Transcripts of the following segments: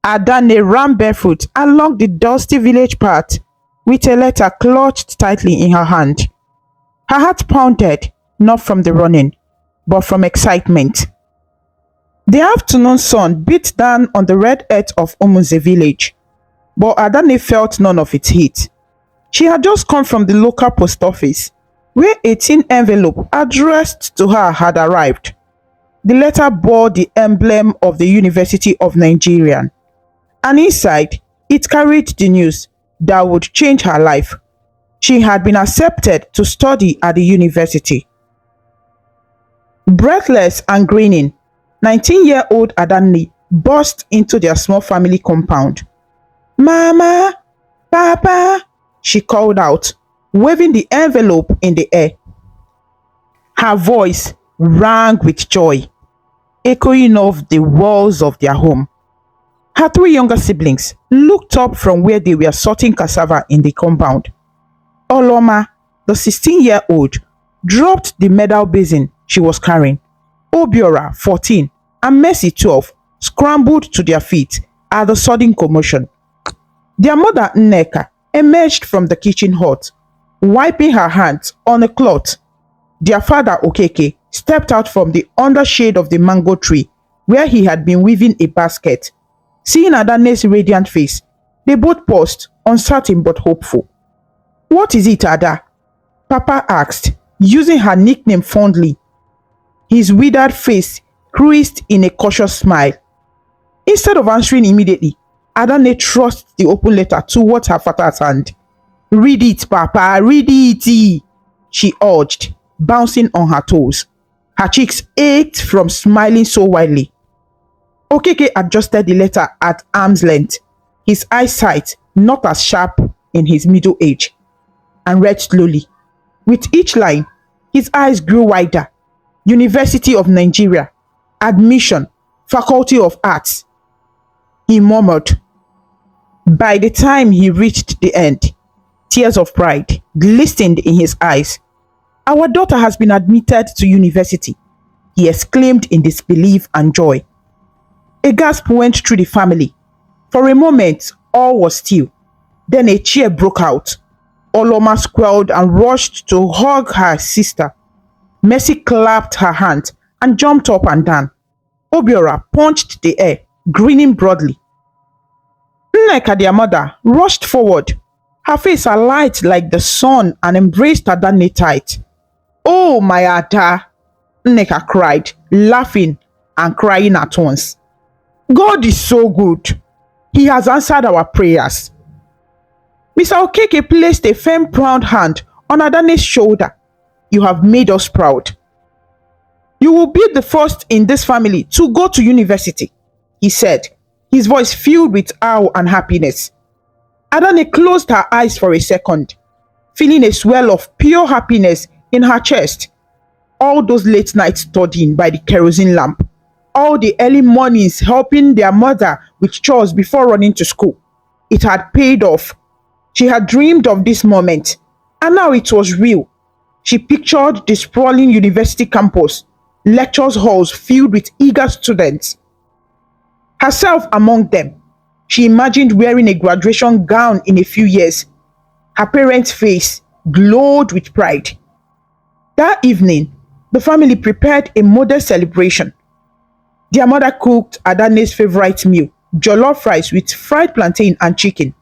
Adanne ran barefoot along the dusty village path with a letter clutched tightly in her hand. Her heart pounded, not from the running, but from excitement. The afternoon sun beat down on the red earth of Umuze village, but Adanne felt none of its heat. She had just come from the local post office, where a tin envelope addressed to her had arrived. The letter bore the emblem of the University of Nigeria, and inside it carried the news that would change her life. She had been accepted to study at the university. Breathless and grinning, 19-year-old Adanne burst into their small family compound. "Mama! Papa!" she called out, waving the envelope in the air. Her voice rang with joy, echoing off the walls of their home. Her three younger siblings looked up from where they were sorting cassava in the compound. Oloma, the 16-year-old, dropped the medal basin she was carrying. Obiora, 14, and Mercy, 12, scrambled to their feet at the sudden commotion. Their mother, Nneka, emerged from the kitchen hut, wiping her hands on a cloth. Their father, Okeke, stepped out from the undershade of the mango tree where he had been weaving a basket. Seeing Adanne's radiant face, they both paused, uncertain but hopeful. "What is it, Ada?" Papa asked, using her nickname fondly. His withered face creased in a cautious smile. Instead of answering immediately, Adanne thrust the open letter towards her father's hand. "Read it, Papa, read it," she urged, bouncing on her toes. Her cheeks ached from smiling so widely. Okeke adjusted the letter at arm's length, his eyesight not as sharp in his middle age, and read slowly. With each line, his eyes grew wider. "University of Nigeria, admission, Faculty of Arts," he murmured. By the time he reached the end, tears of pride glistened in his eyes. "Our daughter has been admitted to university," he exclaimed in disbelief and joy. A gasp went through the family. For a moment, all was still. Then a cheer broke out. Oloma squealed and rushed to hug her sister. Mercy clapped her hands and jumped up and down. Obiora punched the air, grinning broadly. Nneka, their mother, rushed forward, her face alight like the sun, and embraced Adanne tight. "Oh, my Ada!" Nneka cried, laughing and crying at once. "God is so good. He has answered our prayers." Mr. Okeke placed a firm, proud hand on Adanne's shoulder. "You have made us proud. You will be the first in this family to go to university," he said, his voice filled with awe and happiness. Adanne closed her eyes for a second, feeling a swell of pure happiness in her chest. All those late nights studying by the kerosene lamp, all the early mornings helping their mother with chores before running to school, it had paid off. She had dreamed of this moment, and now it was real. She pictured the sprawling university campus, lecture halls filled with eager students. Herself among them, she imagined wearing a graduation gown in a few years. Her parents' face glowed with pride. That evening, the family prepared a modest celebration. Their mother cooked Adanne's favorite meal, jollof rice with fried plantain and chicken.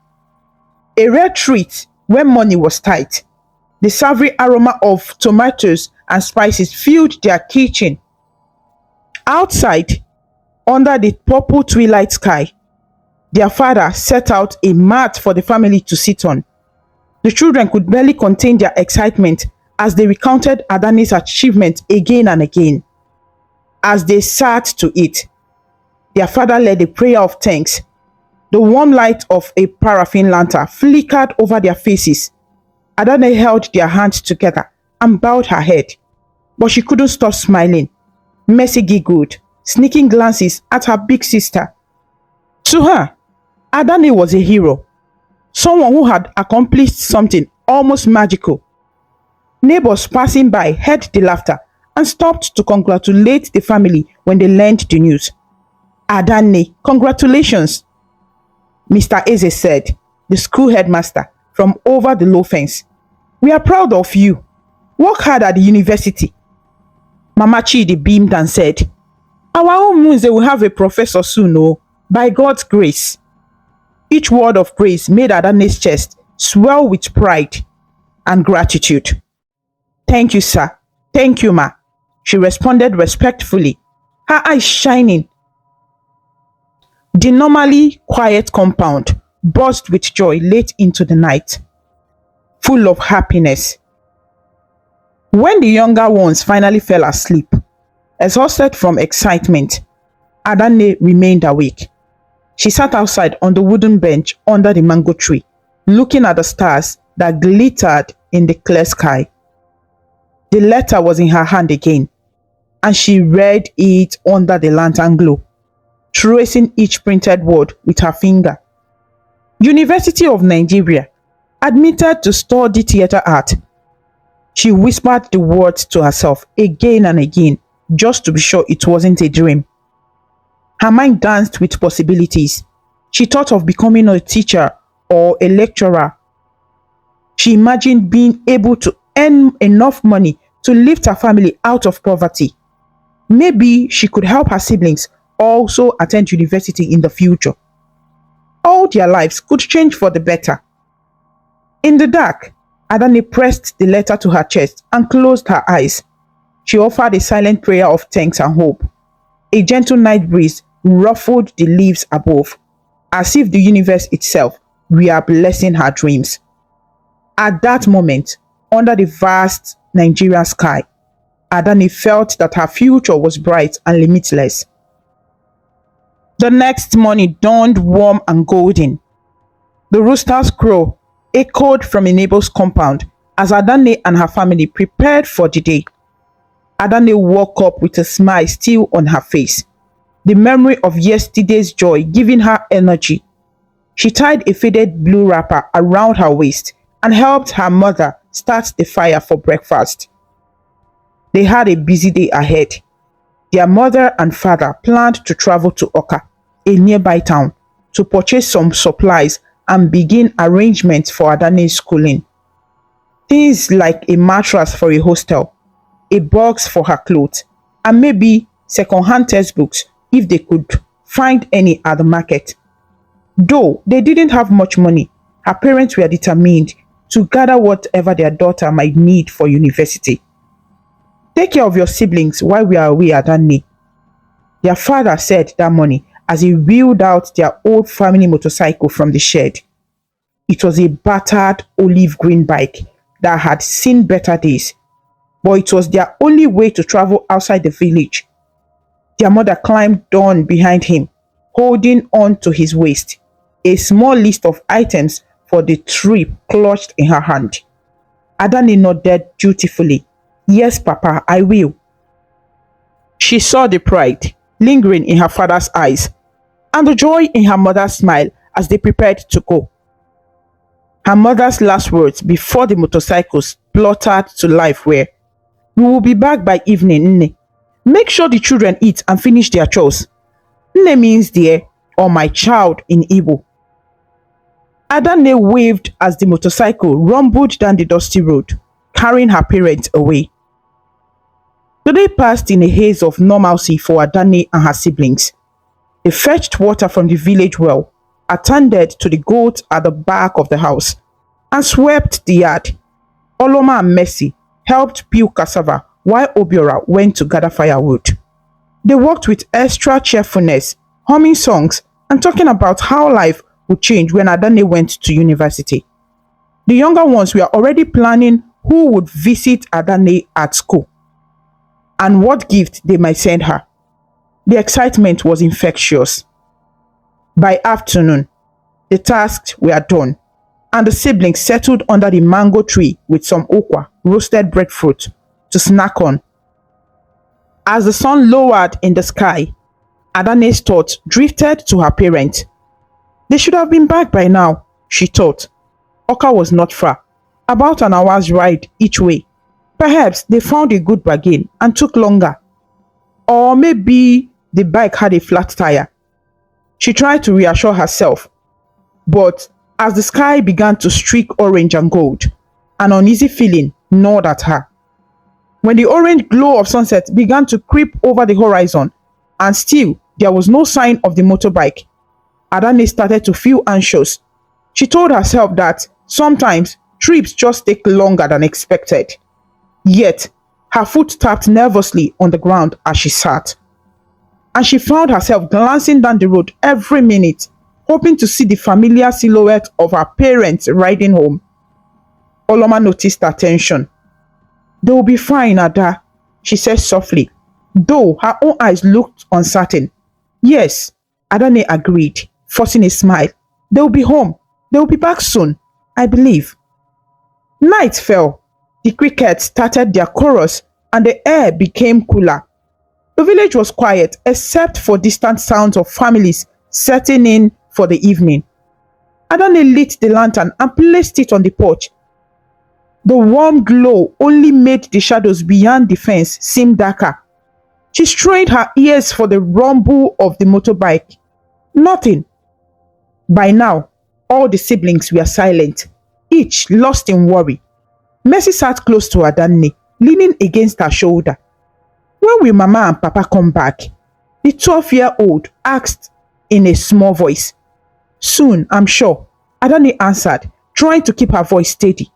A rare treat when money was tight. The savory aroma of tomatoes and spices filled their kitchen. Outside, under the purple twilight sky, their father set out a mat for the family to sit on. The children could barely contain their excitement as they recounted Adanne's achievement again and again. As they sat to eat, their father led a prayer of thanks. The warm light of a paraffin lantern flickered over their faces. Adanne held their hands together and bowed her head, but she couldn't stop smiling. Mercy giggled, sneaking glances at her big sister. To her, Adanne was a hero, someone who had accomplished something almost magical. Neighbors passing by heard the laughter and stopped to congratulate the family when they learned the news. "Adanne, congratulations! Mr. Eze said, the school headmaster, from over the low fence. We are proud of you. Work hard at the university. Mama Chidi beamed and said, our own Munze will have a professor soon, oh, by God's grace. Each word of praise made Adanne's chest swell with pride and gratitude. Thank you, sir. Thank you, ma. She responded respectfully, her eyes shining. The normally quiet compound buzzed with joy late into the night, full of happiness. When the younger ones finally fell asleep, exhausted from excitement, Adanne remained awake. She sat outside on the wooden bench under the mango tree, looking at the stars that glittered in the clear sky. The letter was in her hand again, and she read it under the lantern glow, tracing each printed word with her finger. University of Nigeria, admitted to study theatre art. She whispered the words to herself again and again, just to be sure it wasn't a dream. Her mind danced with possibilities. She thought of becoming a teacher or a lecturer. She imagined being able to earn enough money to lift her family out of poverty. Maybe she could help her siblings also attend university in the future. All their lives could change for the better. In the dark, Adanne pressed the letter to her chest and closed her eyes. She offered a silent prayer of thanks and hope. A gentle night breeze ruffled the leaves above, as if the universe itself were blessing her dreams. At that moment, under the vast Nigerian sky, Adanne felt that her future was bright and limitless. The next morning dawned warm and golden. The rooster's crow echoed from a neighbor's compound as Adanne and her family prepared for the day. Adanne woke up with a smile still on her face, the memory of yesterday's joy giving her energy. She tied a faded blue wrapper around her waist and helped her mother start the fire for breakfast. They had a busy day ahead. Their mother and father planned to travel to Oka, a nearby town, to purchase some supplies and begin arrangements for Adanne's schooling. Things like a mattress for a hostel, a box for her clothes, and maybe second-hand textbooks if they could find any at the market. Though they didn't have much money, her parents were determined to gather whatever their daughter might need for university. Take care of your siblings while we are away, Adanne, their father said that morning as he wheeled out their old family motorcycle from the shed. It was a battered olive green bike that had seen better days, but it was their only way to travel outside the village. Their mother climbed down behind him, holding on to his waist, a small list of items for the trip clutched in her hand. Adanne nodded dutifully. Yes, Papa, I will. She saw the pride lingering in her father's eyes and the joy in her mother's smile as they prepared to go. Her mother's last words before the motorcycles spluttered to life were, "We will be back by evening, Nne. Make sure the children eat and finish their chores." Nne means dear or my child in Igbo. Adanne waved as the motorcycle rumbled down the dusty road, carrying her parents away. The day passed in a haze of normalcy for Adanne and her siblings. They fetched water from the village well, attended to the goat at the back of the house, and swept the yard. Oloma and Mercy helped peel cassava while Obiora went to gather firewood. They worked with extra cheerfulness, humming songs and talking about how life would change when Adanne went to university. The younger ones were already planning who would visit Adanne at school and what gift they might send her. The excitement was infectious. By afternoon, the tasks were done, and the siblings settled under the mango tree with some okwa, roasted breadfruit, to snack on. As the sun lowered in the sky, Adanne's thoughts drifted to her parents. They should have been back by now, she thought. Oka was not far, about an hour's ride each way. Perhaps they found a good bargain and took longer. Or maybe the bike had a flat tire. She tried to reassure herself, But as the sky began to streak orange and gold, an uneasy feeling gnawed at her. When the orange glow of sunset began to creep over the horizon, and still there was no sign of the motorbike, Adanne started to feel anxious. She told herself that sometimes trips just take longer than expected. Yet, her foot tapped nervously on the ground as she sat, and she found herself glancing down the road every minute, hoping to see the familiar silhouette of her parents riding home. Oloma noticed her tension. "They'll be fine, Ada," she said softly, though her own eyes looked uncertain. "Yes," Adanne agreed, forcing a smile. "They'll be home. They'll be back soon, I believe." Night fell. The crickets started their chorus and the air became cooler. The village was quiet except for distant sounds of families setting in for the evening. Adanne lit the lantern and placed it on the porch. The warm glow only made the shadows beyond the fence seem darker. She strained her ears for the rumble of the motorbike. Nothing. By now, all the siblings were silent, each lost in worry. Mercy sat close to Adanne, leaning against her shoulder. "When will Mama and Papa come back?" the 12-year-old asked in a small voice. "Soon, I'm sure," Adanne answered, trying to keep her voice steady.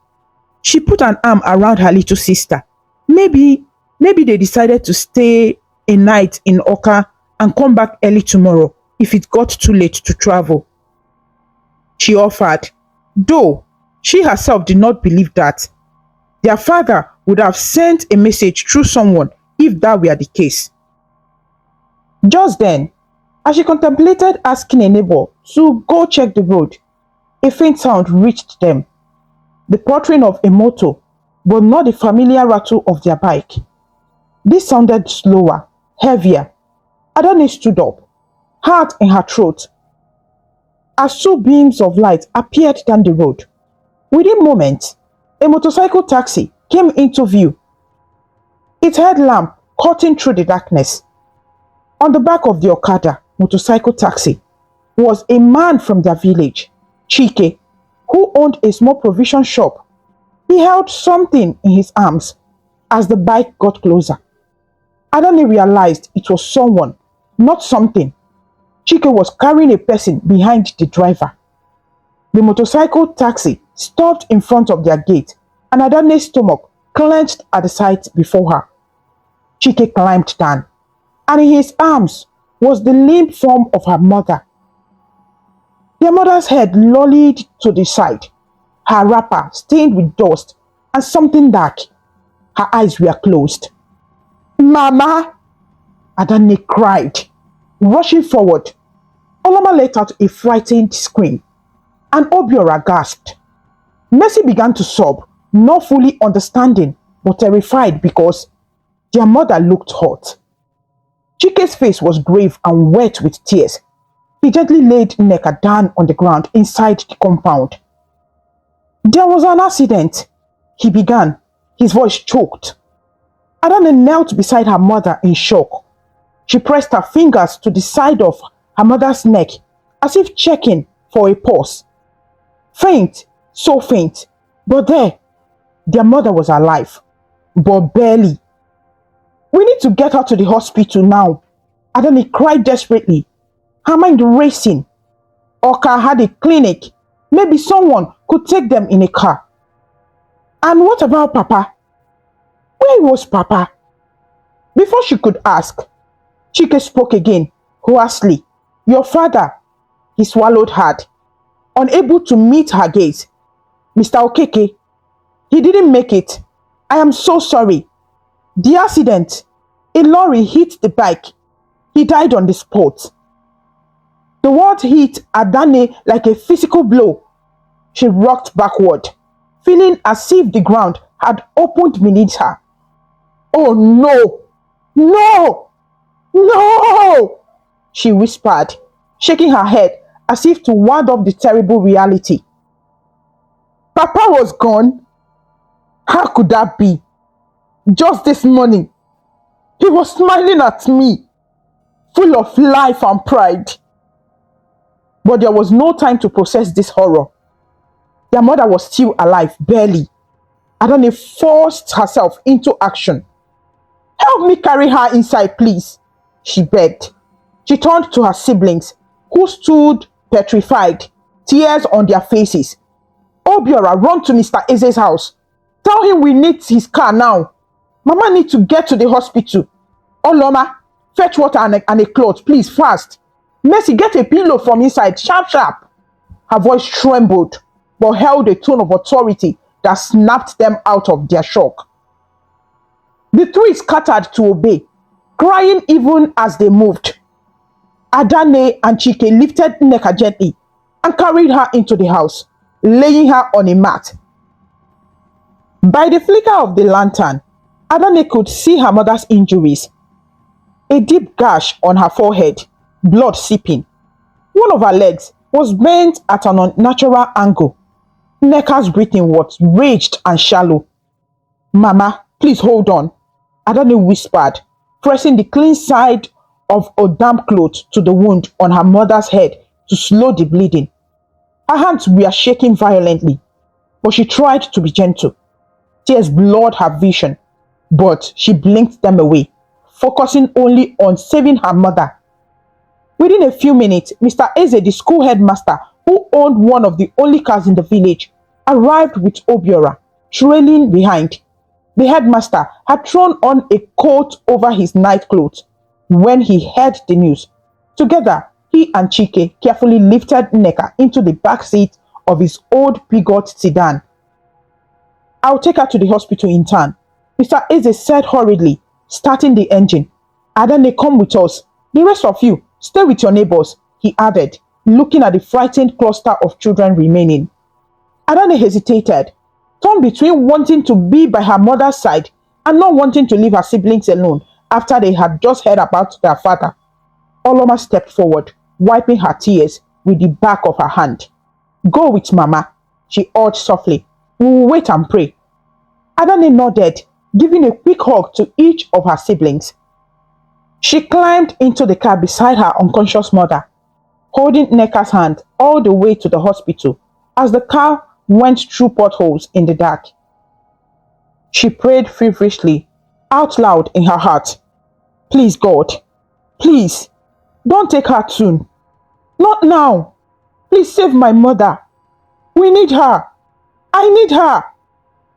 She put an arm around her little sister. Maybe they decided to stay a night in Oka and come back early tomorrow if it got too late to travel," she offered, though she herself did not believe that. Their father would have sent a message through someone if that were the case. Just then, as she contemplated asking a neighbor to go check the road, a faint sound reached them. The puttering of a motor, but not the familiar rattle of their bike. This sounded slower, heavier. Adanne stood up, heart in her throat, as two beams of light appeared down the road. Within moments, a motorcycle taxi came into view, its headlamp cutting through the darkness. On the back of the Okada motorcycle taxi was a man from their village, Chike, who owned a small provision shop. He held something in his arms as the bike got closer. Adanne realized it was someone, not something. Chike was carrying a person behind the driver. The motorcycle taxi stopped in front of their gate, and Adanne's stomach clenched at the sight before her. Chike climbed down, and in his arms was the limp form of her mother. Their mother's head lolled to the side, her wrapper stained with dust and something dark. Her eyes were closed. "Mama!" Adanne cried, rushing forward. Oloma let out a frightened scream, and Obiora gasped. Mercy began to sob, not fully understanding but terrified because their mother looked hot. Chike's face was grave and wet with tears. He gently laid Nneka down on the ground inside the compound. "There was an accident," he began, his voice choked. Adanne knelt beside her mother in shock. She pressed her fingers to the side of her mother's neck as if checking for a pulse. Faint, so faint, but their mother was alive, but barely. "We need to get her to the hospital now," Adanne cried desperately, her mind racing. Oka had a clinic. Maybe someone could take them in a car. And what about Papa? Where was Papa? Before she could ask, Chike spoke again, hoarsely. "Your father." He swallowed hard, unable to meet her gaze. "Mr. Okeke, he didn't make it. I am so sorry. The accident, a lorry hit the bike. He died on the spot." The word hit Adanne like a physical blow. She rocked backward, feeling as if the ground had opened beneath her. "Oh no! No! No!" she whispered, shaking her head as if to ward off the terrible reality. "Papa was gone? How could that be? Just this morning, he was smiling at me, full of life and pride." But there was no time to process this horror. Their mother was still alive, barely. Adanne forced herself into action. "Help me carry her inside, please," she begged. She turned to her siblings, who stood petrified, tears on their faces. "Obiora, run to Mr. Eze's house. Tell him we need his car now. Mama needs to get to the hospital. Oloma, fetch water and a cloth, please, fast. Mercy, get a pillow from inside, sharp, sharp." Her voice trembled, but held a tone of authority that snapped them out of their shock. The three scattered to obey, crying even as they moved. Adanne and Chike lifted Nneka gently and carried her into the house, laying her on a mat. By the flicker of the lantern, Adanne could see her mother's injuries. A deep gash on her forehead, blood seeping. One of her legs was bent at an unnatural angle. Nneka's breathing was raged and shallow. "Mama, please hold on," Adanne whispered, pressing the clean side of a damp cloth to the wound on her mother's head to slow the bleeding. Her hands were shaking violently, but she tried to be gentle. Tears blurred her vision, but she blinked them away, focusing only on saving her mother. Within a few minutes, Mr. Eze, the school headmaster, who owned one of the only cars in the village, arrived with Obiora, trailing behind. The headmaster had thrown on a coat over his nightclothes when he heard the news. Together, he and Chike carefully lifted Nneka into the back seat of his old bigot sedan. "I'll take her to the hospital in town," Mr. Eze said hurriedly, starting the engine. "Adanne, come with us. The rest of you, stay with your neighbors," he added, looking at the frightened cluster of children remaining. Adanne hesitated, torn between wanting to be by her mother's side and not wanting to leave her siblings alone after they had just heard about their father. Oloma stepped forward, wiping her tears with the back of her hand. "Go with Mama," she urged softly. "We will wait and pray." Adanne nodded, giving a quick hug to each of her siblings. She climbed into the car beside her unconscious mother, holding Nneka's hand all the way to the hospital as the car went through potholes in the dark. She prayed feverishly, out loud in her heart. "Please, God, please, don't take her soon. Not now. Please save my mother. We need her. I need her,"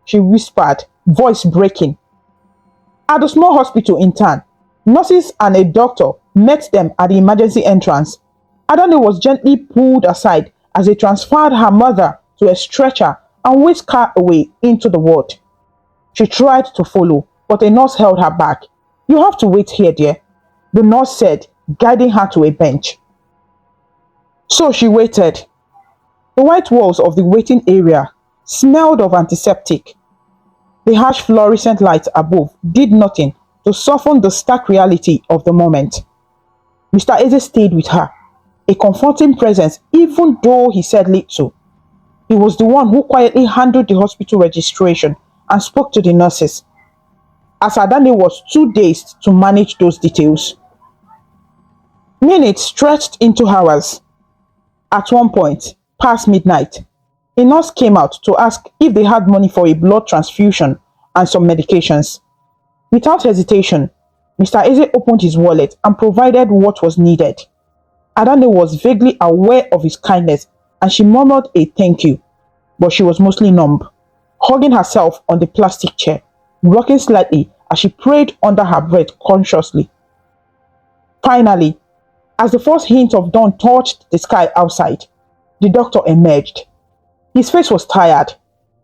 she whispered, voice breaking. At the small hospital in town, nurses and a doctor met them at the emergency entrance. Adanne was gently pulled aside as they transferred her mother to a stretcher and whisked her away into the ward. She tried to follow, but a nurse held her back. "You have to wait here, dear," the nurse said, guiding her to a bench. So she waited. The white walls of the waiting area smelled of antiseptic. The harsh fluorescent light above did nothing to soften the stark reality of the moment. Mr. Eze stayed with her, a comforting presence even though he said little. He was the one who quietly handled the hospital registration and spoke to the nurses, as Adanne was too dazed to manage those details. Minutes stretched into hours. At one point, past midnight, a nurse came out to ask if they had money for a blood transfusion and some medications. Without hesitation, Mr. Eze opened his wallet and provided what was needed. Adanne was vaguely aware of his kindness and she murmured a thank you, but she was mostly numb, hugging herself on the plastic chair, rocking slightly as she prayed under her breath consciously. Finally, as the first hint of dawn touched the sky outside, the doctor emerged. His face was tired.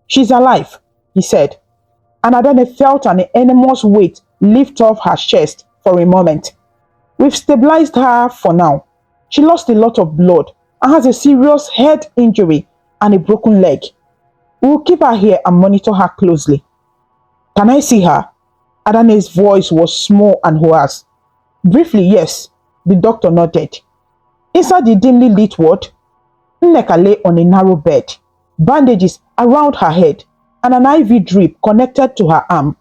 "She's alive," he said, and Adanne felt an enormous weight lift off her chest for a moment. "We've stabilized her for now. She lost a lot of blood and has a serious head injury and a broken leg. We'll keep her here and monitor her closely." "Can I see her?" Adanne's voice was small and hoarse. "Briefly, yes," the doctor nodded. Inside the dimly lit ward, Nneka lay on a narrow bed, bandages around her head and an IV drip connected to her arm.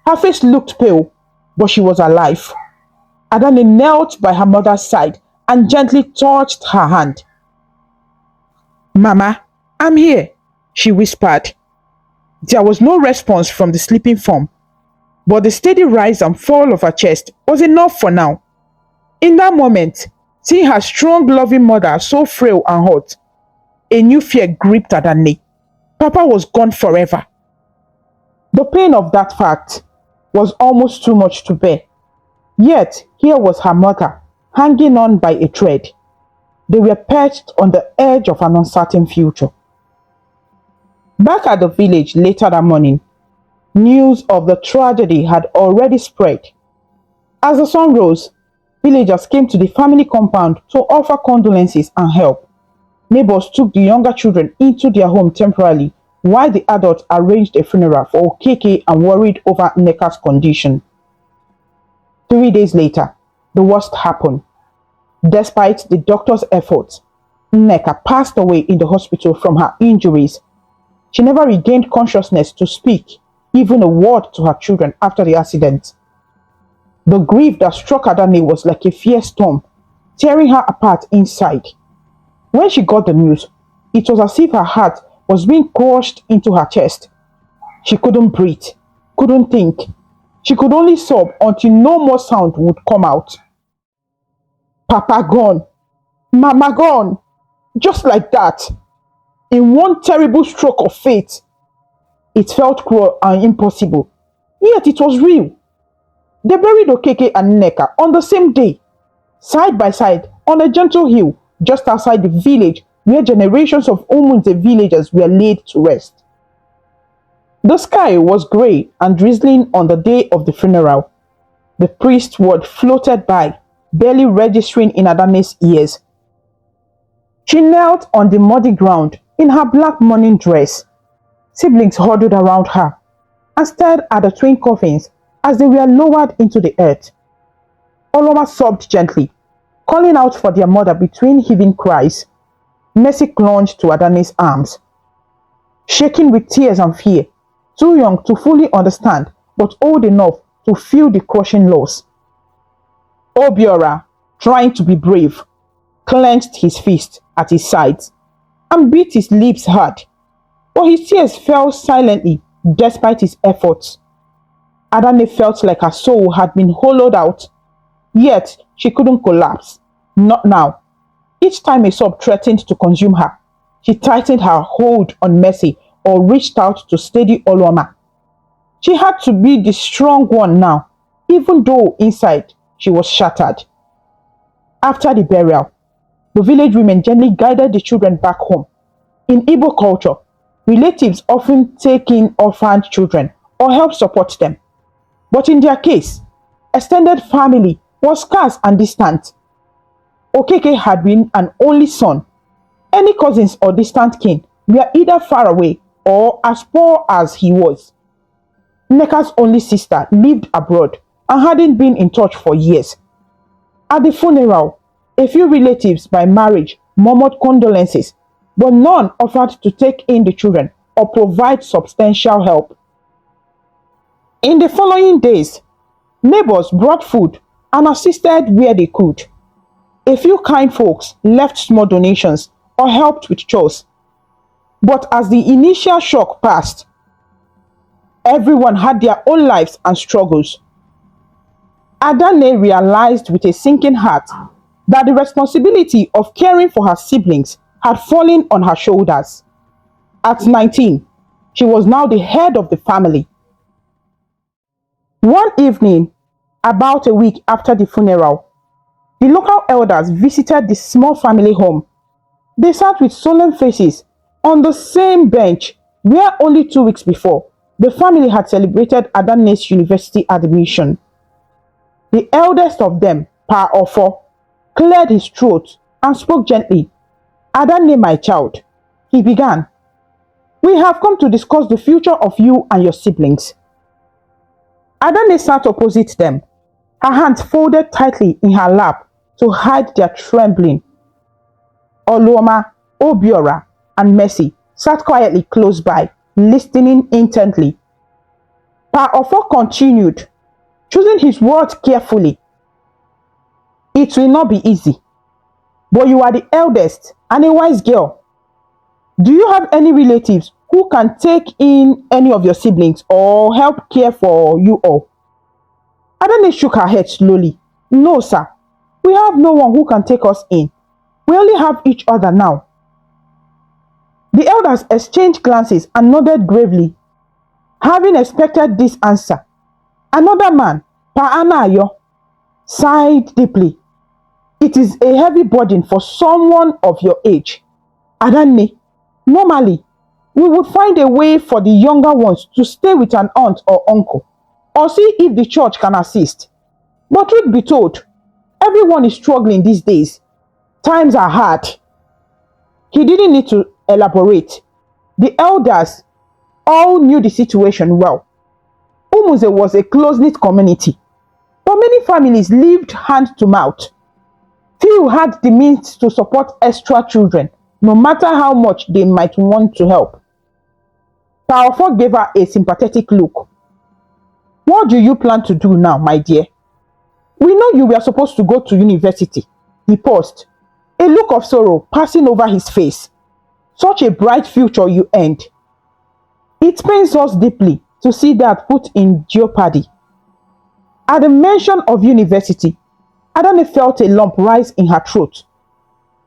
Her face looked pale, but she was alive. Adanne knelt by her mother's side and gently touched her hand. Mama, I'm here, she whispered. There was no response from the sleeping form, but the steady rise and fall of her chest was enough for now. In that moment, seeing her strong, loving mother so frail and hot, a new fear gripped Adanne. Papa was gone forever. The pain of that fact was almost too much to bear. Yet, here was her mother, hanging on by a thread. They were perched on the edge of an uncertain future. Back at the village later that morning, news of the tragedy had already spread. As the sun rose, villagers came to the family compound to offer condolences and help. Neighbors took the younger children into their home temporarily while the adults arranged a funeral for Okeke and worried over Nneka's condition. 3 days later, the worst happened. Despite the doctor's efforts, Nneka passed away in the hospital from her injuries. She never regained consciousness to speak even a word to her children after the accident. The grief that struck Adanne was like a fierce storm, tearing her apart inside. When she got the news, it was as if her heart was being crushed into her chest. She couldn't breathe, couldn't think. She could only sob until no more sound would come out. Papa gone, Mama gone, just like that, in one terrible stroke of fate. It felt cruel and impossible, yet it was real. They buried Okeke and Nneka on the same day, side by side on a gentle hill just outside the village where generations of Umunze villagers were laid to rest. The sky was grey and drizzling on the day of the funeral. The priest's word floated by, barely registering in Adanne's ears. She knelt on the muddy ground in her black mourning dress. Siblings huddled around her and stared at the twin coffins as they were lowered into the earth. Oloma sobbed gently, calling out for their mother between heaving cries. Mercy clung to Adanne's arms. Shaking with tears and fear, too young to fully understand, but old enough to feel the crushing loss. Obiora, trying to be brave, clenched his fist at his sides and beat his lips hard, but his tears fell silently despite his efforts. Adanne felt like her soul had been hollowed out, yet she couldn't collapse. Not now. Each time a sob threatened to consume her, she tightened her hold on Mercy or reached out to steady Oloma. She had to be the strong one now, even though inside she was shattered. After the burial, the village women gently guided the children back home. In Igbo culture, relatives often take in orphaned children or help support them. But in their case, extended family was scarce and distant. Okeke had been an only son. Any cousins or distant kin were either far away or as poor as he was. Nneka's only sister lived abroad and hadn't been in touch for years. At the funeral, a few relatives by marriage murmured condolences, but none offered to take in the children or provide substantial help. In the following days, neighbors brought food and assisted where they could. A few kind folks left small donations or helped with chores. But as the initial shock passed, everyone had their own lives and struggles. Adanne realized with a sinking heart that the responsibility of caring for her siblings had fallen on her shoulders. At 19, she was now the head of the family. One evening, about a week after the funeral, the local elders visited the small family home. They sat with solemn faces on the same bench where only 2 weeks before, the family had celebrated Adanne's university admission. The eldest of them, Pa Ofo, cleared his throat and spoke gently. "Adanne, my child," he began, "we have come to discuss the future of you and your siblings." Adanne sat opposite them, her hands folded tightly in her lap to hide their trembling. Oloma, Obiora, and Mercy sat quietly close by, listening intently. Pa Ofo continued, choosing his words carefully. "It will not be easy, but you are the eldest and a wise girl. Do you have any relatives who can take in any of your siblings or help care for you all? Adanne shook her head slowly. No, sir. We have no one who can take us in. We only have each other now. The elders exchanged glances and nodded gravely, having expected this answer. Another man, Pa Anayo, sighed deeply. It is a heavy burden for someone of your age. Adanne, normally, we would find a way for the younger ones to stay with an aunt or uncle, or see if the church can assist. But truth be told, everyone is struggling these days. Times are hard. He didn't need to elaborate. The elders all knew the situation well. Umuze was a close-knit community, but many families lived hand to mouth. Few had the means to support extra children, no matter how much they might want to help. Powerful gave her a sympathetic look. What do you plan to do now, my dear? We know you were supposed to go to university. He paused, a look of sorrow passing over his face. Such a bright future you earned. It pains us deeply to see that put in jeopardy. At the mention of university, Adanne felt a lump rise in her throat.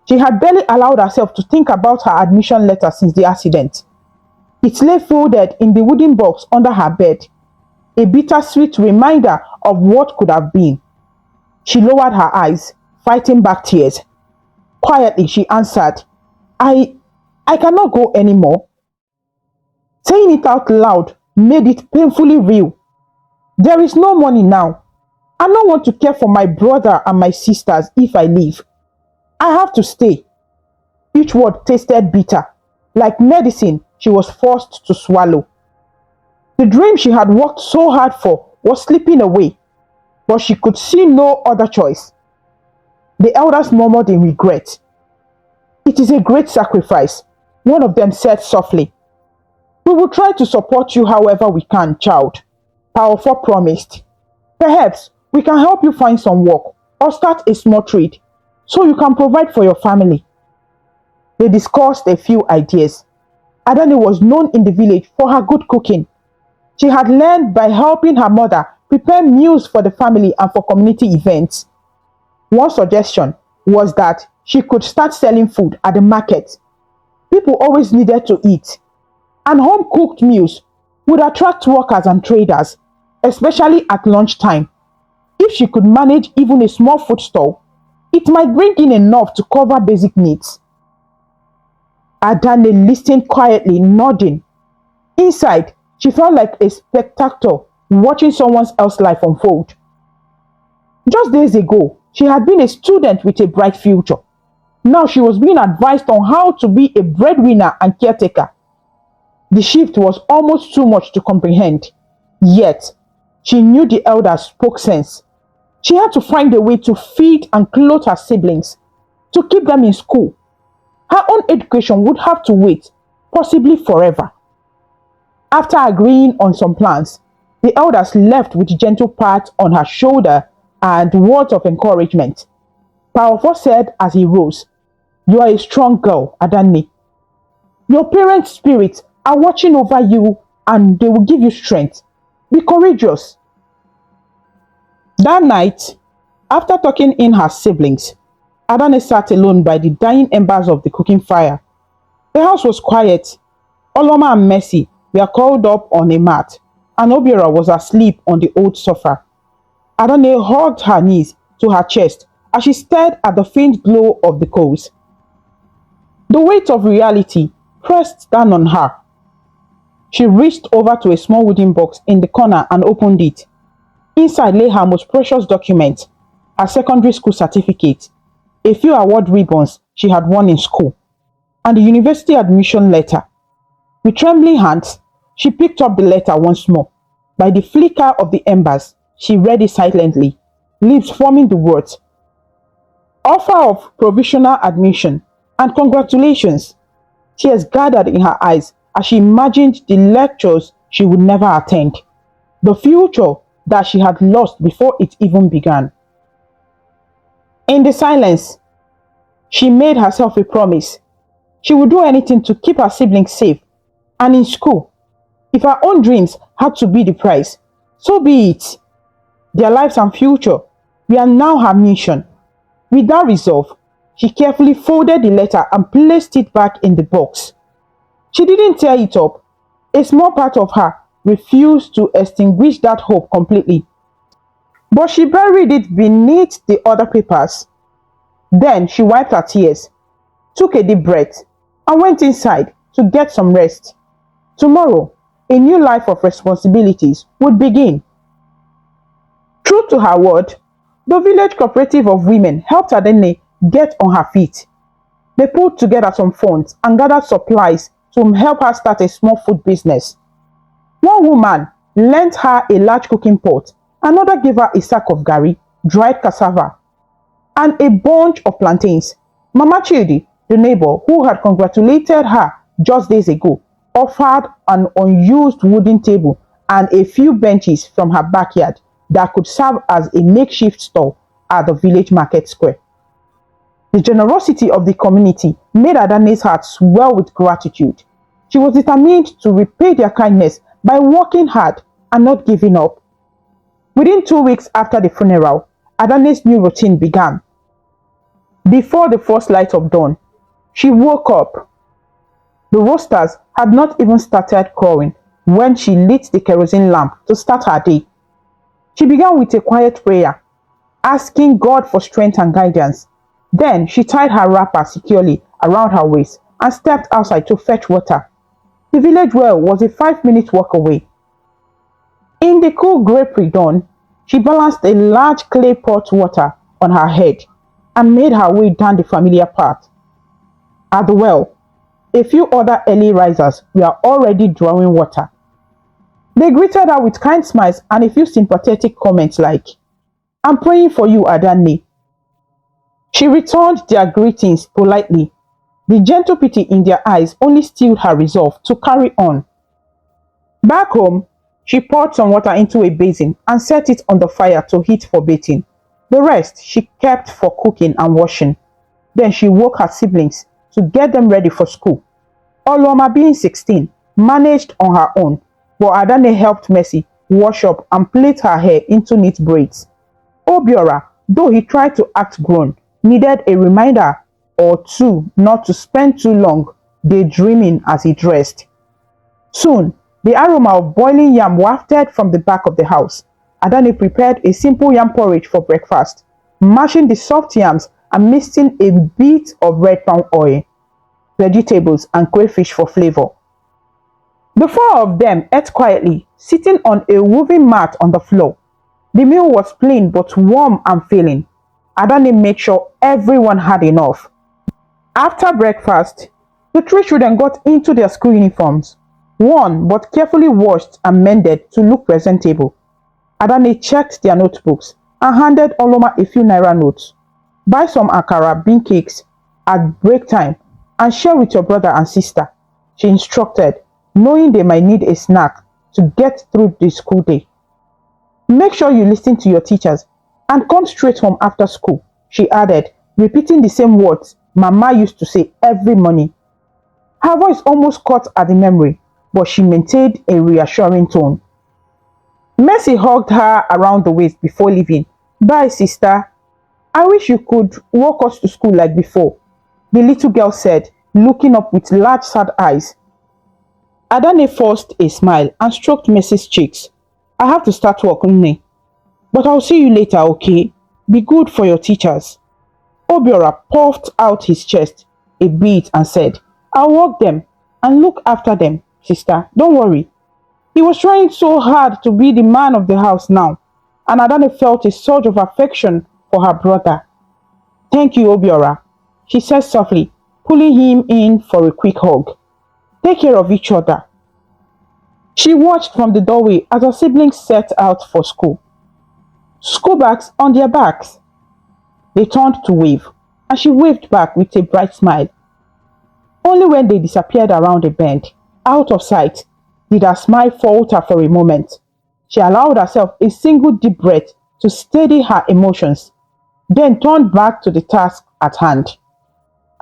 She had barely allowed herself to think about her admission letter since the accident. It lay folded in the wooden box under her bed, a bittersweet reminder of what could have been. She lowered her eyes, fighting back tears. Quietly, she answered, I cannot go anymore. Saying it out loud made it painfully real. There is no money now. I don't want to care for my brother and my sisters if I leave. I have to stay. Each word tasted bitter, like medicine she was forced to swallow. The dream she had worked so hard for was slipping away, but she could see no other choice. The elders murmured in regret. It is a great sacrifice, one of them said softly. We will try to support you however we can, child, Powerful promised. Perhaps we can help you find some work or start a small trade so you can provide for your family. They discussed a few ideas. Adanne was known in the village for her good cooking. She had learned by helping her mother prepare meals for the family and for community events. One suggestion was that she could start selling food at the market. People always needed to eat, and home-cooked meals would attract workers and traders, especially at lunchtime. If she could manage even a small food stall, it might bring in enough to cover basic needs. Adanne listened quietly, nodding. Inside, she felt like a spectator watching someone else's life unfold. Just days ago, she had been a student with a bright future. Now she was being advised on how to be a breadwinner and caretaker. The shift was almost too much to comprehend. Yet, she knew the elders spoke sense. She had to find a way to feed and clothe her siblings, to keep them in school. Her own education would have to wait, possibly forever. After agreeing on some plans, the elders left with gentle pat on her shoulder and words of encouragement. Powerful said as he rose, "You are a strong girl, Adanne. Your parents' spirits are watching over you and they will give you strength. Be courageous." That night, after tucking in her siblings, Adanne sat alone by the dying embers of the cooking fire. The house was quiet. Oloma and Mercy were curled up on a mat, and Obiora was asleep on the old sofa. Adanne hugged her knees to her chest as she stared at the faint glow of the coals. The weight of reality pressed down on her. She reached over to a small wooden box in the corner and opened it. Inside lay her most precious document, her secondary school certificate, a few award ribbons she had won in school, and the university admission letter. With trembling hands, she picked up the letter once more. By the flicker of the embers, she read it silently, lips forming the words, "Offer of provisional admission and congratulations." Tears gathered in her eyes as she imagined the lectures she would never attend, the future that she had lost before it even began. In the silence, she made herself a promise. She would do anything to keep her siblings safe. And in school, if her own dreams had to be the price, so be it. Their lives and future were now her mission. With that resolve, she carefully folded the letter and placed it back in the box. She didn't tear it up. A small part of her refused to extinguish that hope completely, but she buried it beneath the other papers. Then she wiped her tears, took a deep breath, and went inside to get some rest. Tomorrow, a new life of responsibilities would begin. True to her word, the village cooperative of women helped Adanne get on her feet. They put together some funds and gathered supplies to help her start a small food business. One woman lent her a large cooking pot, another gave her a sack of gari, dried cassava, and a bunch of plantains. Mama Chidi, the neighbor who had congratulated her just days ago, offered an unused wooden table and a few benches from her backyard that could serve as a makeshift stall at the village market square. The generosity of the community made Adanne's heart swell with gratitude. She was determined to repay their kindness by working hard and not giving up. Within 2 weeks after the funeral, Adanne's new routine began. Before the first light of dawn, she woke up. The roasters had not even started crowing when she lit the kerosene lamp to start her day. She began with a quiet prayer, asking God for strength and guidance. Then she tied her wrapper securely around her waist and stepped outside to fetch water. The village well was a 5-minute walk away. In the cool grey pre-dawn, she balanced a large clay pot water on her head and made her way down the familiar path. At the well, a few other early risers were already drawing water. They greeted her with kind smiles and a few sympathetic comments like, "I'm praying for you, Adanne." She returned their greetings politely. The gentle pity in their eyes only steeled her resolve to carry on. Back home, she poured some water into a basin and set it on the fire to heat for bathing. The rest she kept for cooking and washing. Then she woke her siblings to get them ready for school. Oloma, being 16, managed on her own, but Adanne helped Mercy wash up and plait her hair into neat braids. Obiora, though he tried to act grown, needed a reminder or two not to spend too long daydreaming as he dressed. Soon, the aroma of boiling yam wafted from the back of the house. Adanne prepared a simple yam porridge for breakfast, mashing the soft yams and mixing a bit of red palm oil, vegetables, and crayfish for flavor. The four of them ate quietly, sitting on a woven mat on the floor. The meal was plain but warm and filling. Adanne made sure everyone had enough. After breakfast, the 3 children got into their school uniforms, worn but carefully washed and mended to look presentable. Adanne checked their notebooks and handed Oloma a few naira notes. "Buy some akara bean cakes at break time and share with your brother and sister," she instructed, knowing they might need a snack to get through the school day. "Make sure you listen to your teachers and come straight home after school," she added, repeating the same words Mama used to say every morning. Her voice almost caught at the memory, but she maintained a reassuring tone. Mercy hugged her around the waist before leaving. "Bye, sister. I wish you could walk us to school like before," the little girl said, looking up with large sad eyes. Adanne forced a smile and stroked Mercy's cheeks. "I have to start work, Nne. But I'll see you later, okay? Be good for your teachers." Obiora puffed out his chest a bit and said, "I'll walk them and look after them, sister. Don't worry." He was trying so hard to be the man of the house now, and Adanne felt a surge of affection for her brother. "Thank you, Obiora," she said softly, pulling him in for a quick hug. "Take care of each other." She watched from the doorway as her siblings set out for school. School bags on their backs. They turned to wave, and she waved back with a bright smile. Only when they disappeared around a bend, out of sight, did her smile falter for a moment. She allowed herself a single deep breath to steady her emotions, then turned back to the task at hand.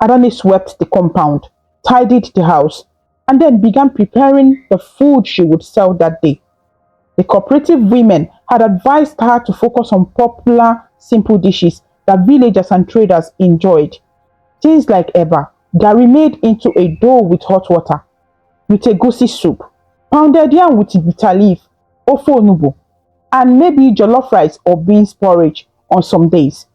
Adanne swept the compound, tidied the house, and then began preparing the food she would sell that day. The cooperative women had advised her to focus on popular, simple dishes that villagers and traders enjoyed. Things like eba, garri made into a dough with hot water, with egusi soup, pounded yam with bitter leaf, ofe onugbu, and maybe jollof rice or beans porridge on some days.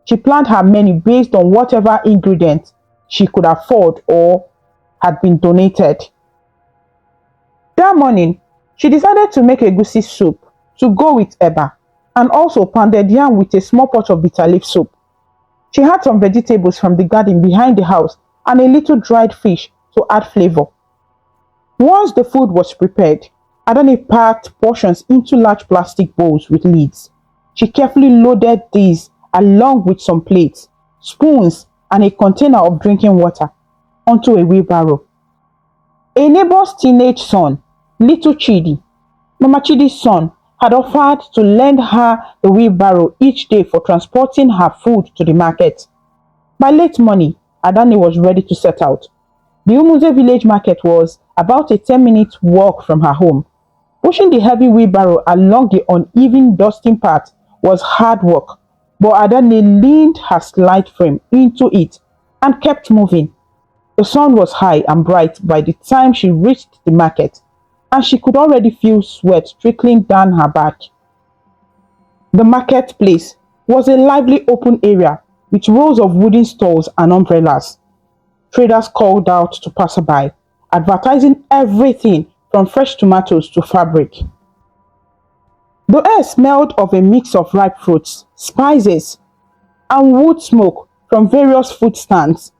She planned her menu based on whatever ingredients she could afford or had been donated. That morning, she decided to make egusi soup to go with eba and also pounded yam with a small pot of bitter leaf soup. She had some vegetables from the garden behind the house and a little dried fish to add flavor. Once the food was prepared, Adanne packed portions into large plastic bowls with lids. She carefully loaded these along with some plates, spoons, and a container of drinking water onto a wheelbarrow. A neighbor's teenage son, little Chidi, Mama Chidi's son, had offered to lend her the wheelbarrow each day for transporting her food to the market. By late morning, Adanne was ready to set out. The Umuze village market was about a 10-minute walk from her home. Pushing the heavy wheelbarrow along the uneven dusting path was hard work, but Adanne leaned her slight frame into it and kept moving. The sun was high and bright by the time she reached the market, and she could already feel sweat trickling down her back. The marketplace was a lively open area with rows of wooden stalls and umbrellas. Traders called out to passerby, advertising everything from fresh tomatoes to fabric. The air smelled of a mix of ripe fruits, spices, and wood smoke from various food stands.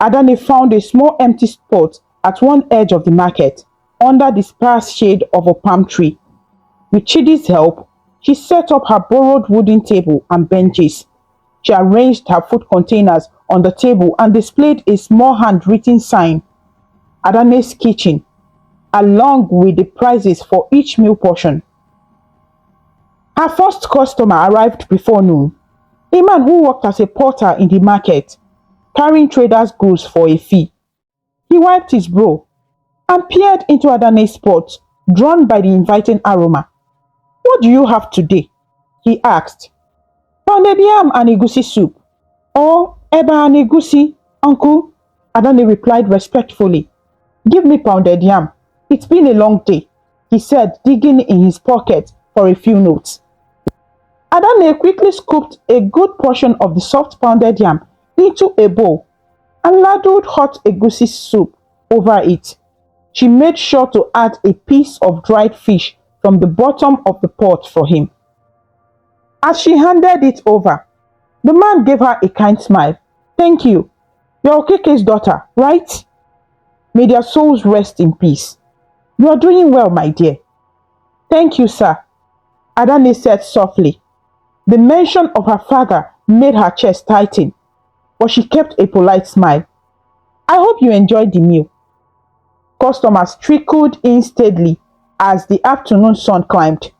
Adanne found a small empty spot at one edge of the market, under the sparse shade of a palm tree. With Chidi's help, she set up her borrowed wooden table and benches. She arranged her food containers on the table and displayed a small handwritten sign, Adanne's Kitchen, along with the prices for each meal portion. Her first customer arrived before noon, a man who worked as a porter in the market, carrying traders' goods for a fee. He wiped his brow and peered into Adanne's pot, drawn by the inviting aroma. "What do you have today?" he asked. "Pounded yam and egusi soup." "Or eba and egusi, uncle," Adanne replied respectfully. "Give me pounded yam. It's been a long day," he said, digging in his pocket for a few notes. Adanne quickly scooped a good portion of the soft pounded yam into a bowl and ladled hot egusi soup over it. She made sure to add a piece of dried fish from the bottom of the pot for him. As she handed it over, the man gave her a kind smile. "Thank you. You're Okeke's daughter, right? May their souls rest in peace. You are doing well, my dear." "Thank you, sir," Adanne said softly. The mention of her father made her chest tighten, but she kept a polite smile. "I hope you enjoyed the meal." Customers trickled in steadily as the afternoon sun climbed.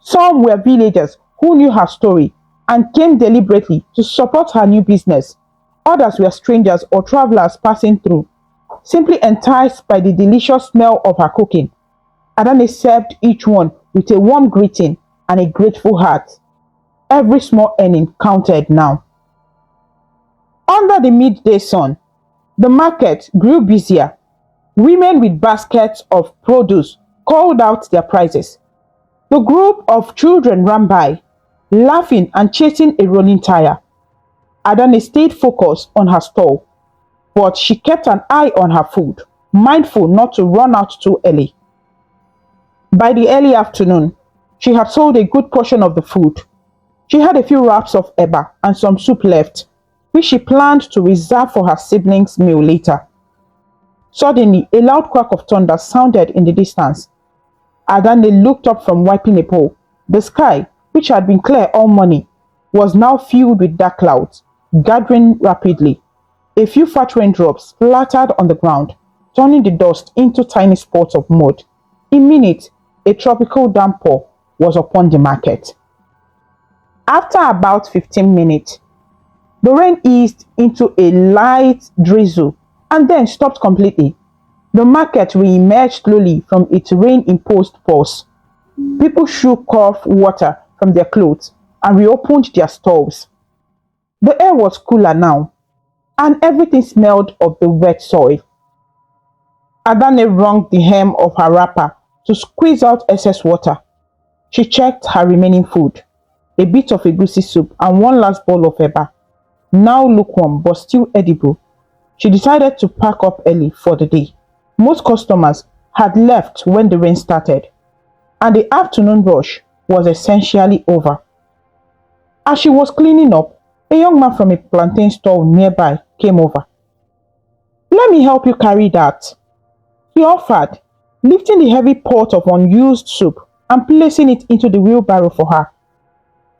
Some were villagers who knew her story and came deliberately to support her new business. Others were strangers or travelers passing through, simply enticed by the delicious smell of her cooking. Adanne served each one with a warm greeting and a grateful heart. Every small earning counted now. Under the midday sun, the market grew busier. Women with baskets of produce called out their prices. The group of children ran by, laughing and chasing a rolling tire. Adanne stayed focused on her stall, but she kept an eye on her food, mindful not to run out too early. By the early afternoon, she had sold a good portion of the food. She had a few wraps of eba and some soup left, which she planned to reserve for her siblings' meal later. Suddenly, a loud crack of thunder sounded in the distance. Adanne looked up from wiping a bowl. The sky, which had been clear all morning, was now filled with dark clouds, gathering rapidly. A few fat raindrops splattered on the ground, turning the dust into tiny spots of mud. In minutes, a tropical downpour was upon the market. After about 15 minutes, the rain eased into a light drizzle and then stopped completely. The market re-emerged slowly from its rain-imposed pause. People shook off water from their clothes and reopened their stalls. The air was cooler now, and everything smelled of the wet soil. Adanne wrung the hem of her wrapper to squeeze out excess water. She checked her remaining food, a bit of egusi soup and one last bowl of eba, now lukewarm but still edible. She decided to pack up early for the day. Most customers had left when the rain started, and the afternoon rush was essentially over. As she was cleaning up, a young man from a plantain stall nearby came over. "Let me help you carry that," he offered, lifting the heavy pot of unused soup and placing it into the wheelbarrow for her.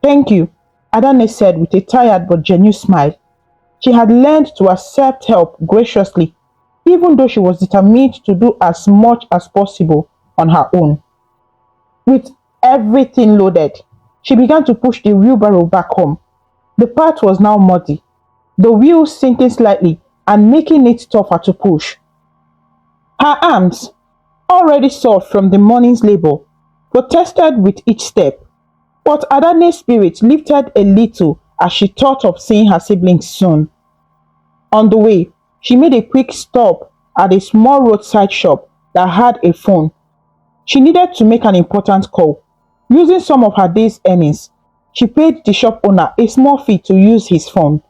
"Thank you," Adanne said with a tired but genuine smile. She had learned to accept help graciously, even though she was determined to do as much as possible on her own. With everything loaded, she began to push the wheelbarrow back home. The path was now muddy, the wheels sinking slightly and making it tougher to push. Her arms, already sore from the morning's labor, protested with each step, but Adanne's spirit lifted a little as she thought of seeing her siblings soon. On the way, she made a quick stop at a small roadside shop that had a phone. She needed to make an important call. Using some of her day's earnings, she paid the shop owner a small fee to use his phone.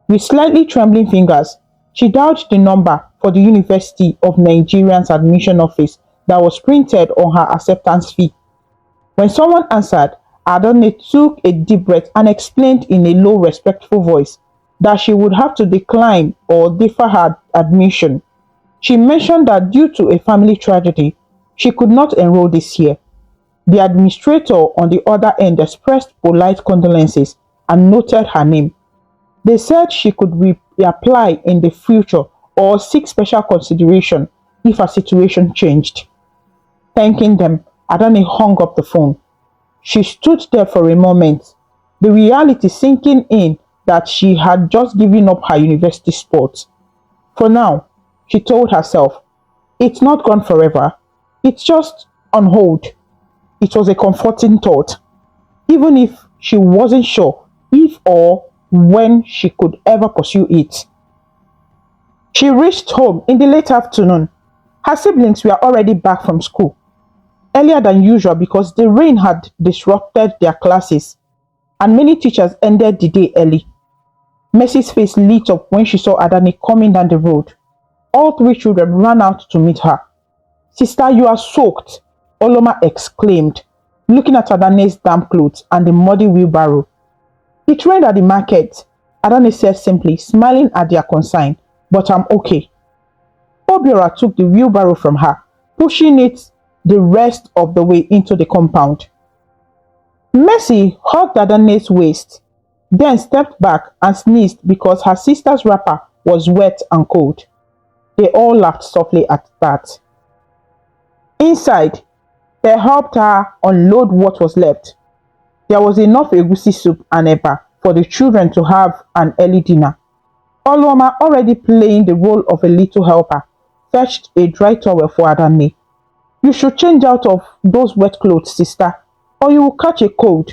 With slightly trembling fingers, she dialed the number for the University of Nigerian's admission office that was printed on her acceptance fee. When someone answered, Adanne took a deep breath and explained in a low, respectful voice that she would have to decline or defer her admission. She mentioned that due to a family tragedy, she could not enroll this year. The administrator on the other end expressed polite condolences and noted her name. They said she could reapply in the future or seek special consideration if her situation changed. Thanking them, Adanne hung up the phone. She stood there for a moment, the reality sinking in that she had just given up her university spot. For now, she told herself, it's not gone forever, it's just on hold. It was a comforting thought, even if she wasn't sure if or when she could ever pursue it. She reached home in the late afternoon. Her siblings were already back from school, earlier than usual because the rain had disrupted their classes, and many teachers ended the day early. Mercy's face lit up when she saw Adanne coming down the road. All three children ran out to meet her. "Sister, you are soaked," Oloma exclaimed, looking at Adanne's damp clothes and the muddy wheelbarrow. "It rained at the market," Adanne said simply, smiling at their concern, "but I'm okay." Obiora took the wheelbarrow from her, pushing it the rest of the way into the compound. Mercy hugged Adanne's waist, then stepped back and sneezed because her sister's wrapper was wet and cold. They all laughed softly at that. Inside, they helped her unload what was left. There was enough egusi soup and eba for the children to have an early dinner. Oloma, already playing the role of a little helper, fetched a dry towel for Adanne. "You should change out of those wet clothes, sister, or you will catch a cold,"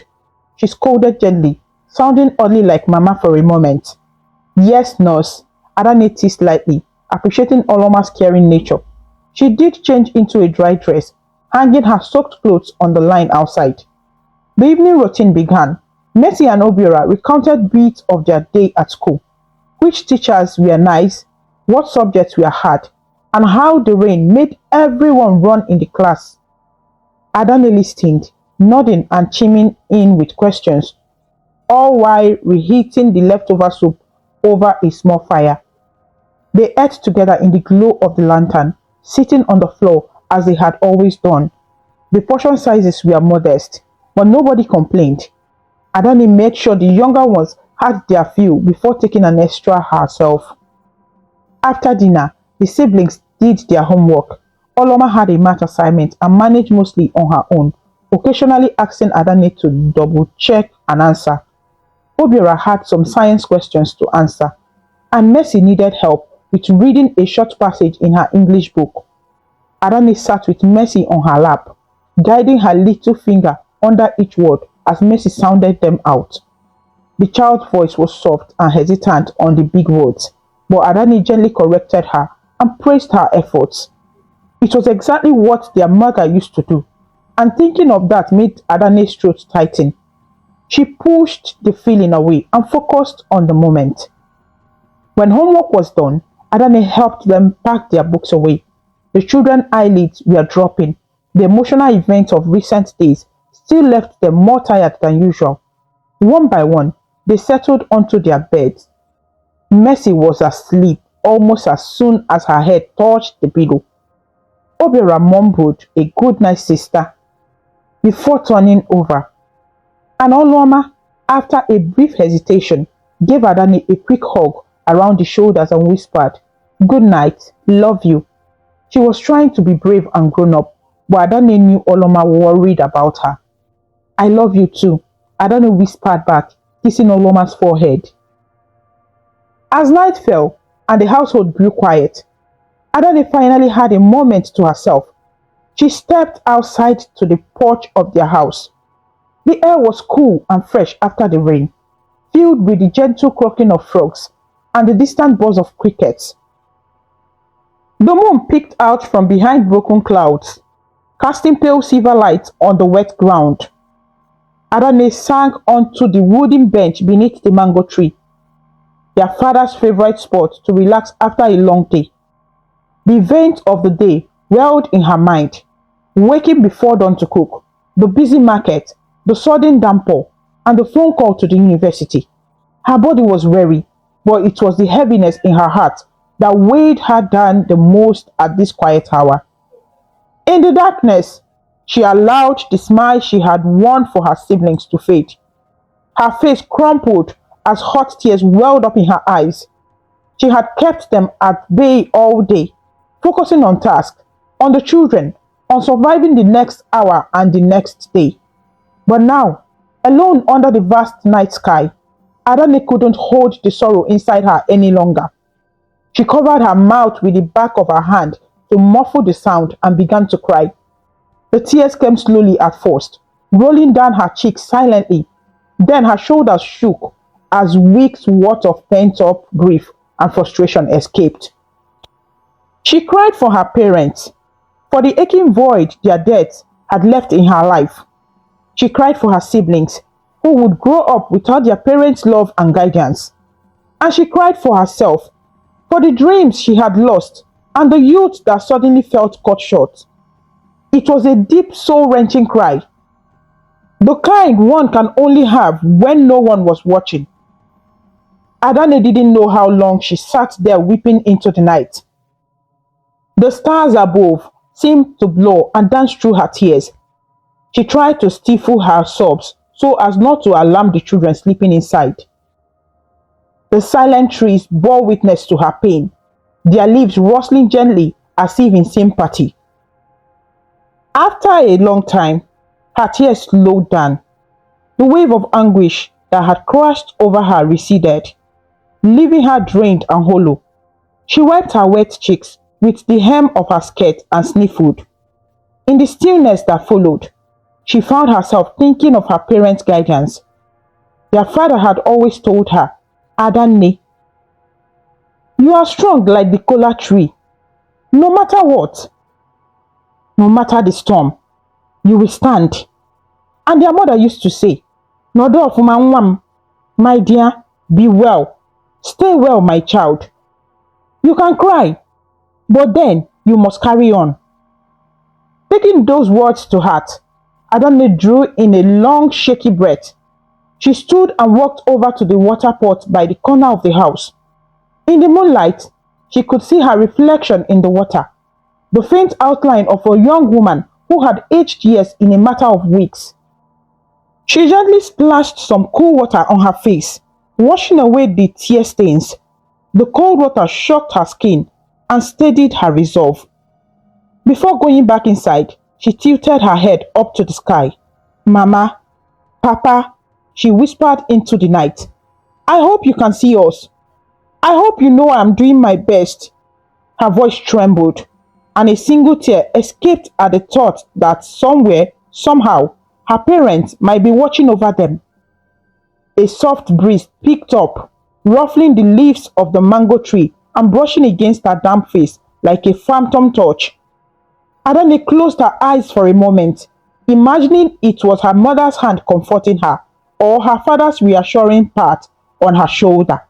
she scolded gently, sounding oddly like Mama for a moment. "Yes, nurse," Adanne teased lightly, appreciating Oloma's caring nature. She did change into a dry dress, hanging her soaked clothes on the line outside. The evening routine began. Mercy and Obiora recounted bits of their day at school, which teachers were nice, what subjects were hard, and how the rain made everyone run in the class. Adanne listened, nodding and chiming in with questions, all while reheating the leftover soup over a small fire. They ate together in the glow of the lantern, sitting on the floor as they had always done. The portion sizes were modest, but nobody complained. Adanne made sure the younger ones had their fill before taking an extra herself. After dinner, the siblings did their homework. Oloma had a math assignment and managed mostly on her own, occasionally asking Adanne to double-check an answer. Obiora had some science questions to answer, and Mercy needed help with reading a short passage in her English book. Adanne sat with Mercy on her lap, guiding her little finger under each word as Mercy sounded them out. The child's voice was soft and hesitant on the big words, but Adanne gently corrected her and praised her efforts. It was exactly what their mother used to do, and thinking of that made Adanne's throat tighten. She pushed the feeling away and focused on the moment. When homework was done, Adanne helped them pack their books away. The children's eyelids were dropping. The emotional events of recent days still left them more tired than usual. One by one, they settled onto their beds. Mercy was asleep almost as soon as her head touched the pillow. Obiora mumbled a good night, sister, before turning over. And Oluoma, after a brief hesitation, gave Adanne a quick hug around the shoulders and whispered, "Good night, love you." She was trying to be brave and grown up, but Adanne knew Oluoma worried about her. "I love you too," Adanne whispered back, kissing Oluoma's forehead. As night fell and the household grew quiet, Adanne finally had a moment to herself. She stepped outside to the porch of their house. The air was cool and fresh after the rain, filled with the gentle croaking of frogs and the distant buzz of crickets. The moon peeked out from behind broken clouds, casting pale silver light on the wet ground. Adanne sank onto the wooden bench beneath the mango tree, their father's favorite spot to relax after a long day. The events of the day welled in her mind: waking before dawn to cook, the busy market, the sudden downpour, and the phone call to the university. Her body was weary, but it was the heaviness in her heart that weighed her down the most at this quiet hour. In the darkness, she allowed the smile she had won for her siblings to fade. Her face crumpled as hot tears welled up in her eyes. She had kept them at bay all day, focusing on tasks, on the children, on surviving the next hour and the next day. But now, alone under the vast night sky, Adanne couldn't hold the sorrow inside her any longer. She covered her mouth with the back of her hand to muffle the sound and began to cry. The tears came slowly at first, rolling down her cheeks silently. Then her shoulders shook as weeks' worth of pent-up grief and frustration escaped. She cried for her parents, for the aching void their deaths had left in her life. She cried for her siblings, who would grow up without their parents' love and guidance. And she cried for herself, for the dreams she had lost and the youth that suddenly felt cut short. It was a deep, soul-wrenching cry, the kind one can only have when no one was watching. Adanne didn't know how long she sat there weeping into the night. The stars above seemed to blow and dance through her tears. She tried to stifle her sobs so as not to alarm the children sleeping inside. The silent trees bore witness to her pain, their leaves rustling gently as if in sympathy. After a long time, her tears slowed down. The wave of anguish that had crashed over her receded, leaving her drained and hollow. She wiped her wet cheeks with the hem of her skirt and sniffled. In the stillness that followed, she found herself thinking of her parents' guidance. Their father had always told her, "Adanne, you are strong like the kola tree. No matter what, no matter the storm, you will stand." And their mother used to say, "Nodo of my dear, be well. Stay well, my child. You can cry, but then you must carry on." Taking those words to heart, Adanne drew in a long, shaky breath. She stood and walked over to the water pot by the corner of the house. In the moonlight, she could see her reflection in the water, the faint outline of a young woman who had aged years in a matter of weeks. She gently splashed some cool water on her face, washing away the tear stains. The cold water shocked her skin and steadied her resolve. Before going back inside, she tilted her head up to the sky. "Mama, Papa," she whispered into the night, "I hope you can see us. I hope you know I'm doing my best. Her voice trembled, and a single tear escaped at the thought that somewhere, somehow, her parents might be watching over them. A soft breeze picked up, ruffling the leaves of the mango tree and brushing against her damp face like a phantom touch. Adane closed her eyes for a moment, imagining it was her mother's hand comforting her or her father's reassuring pat on her shoulder.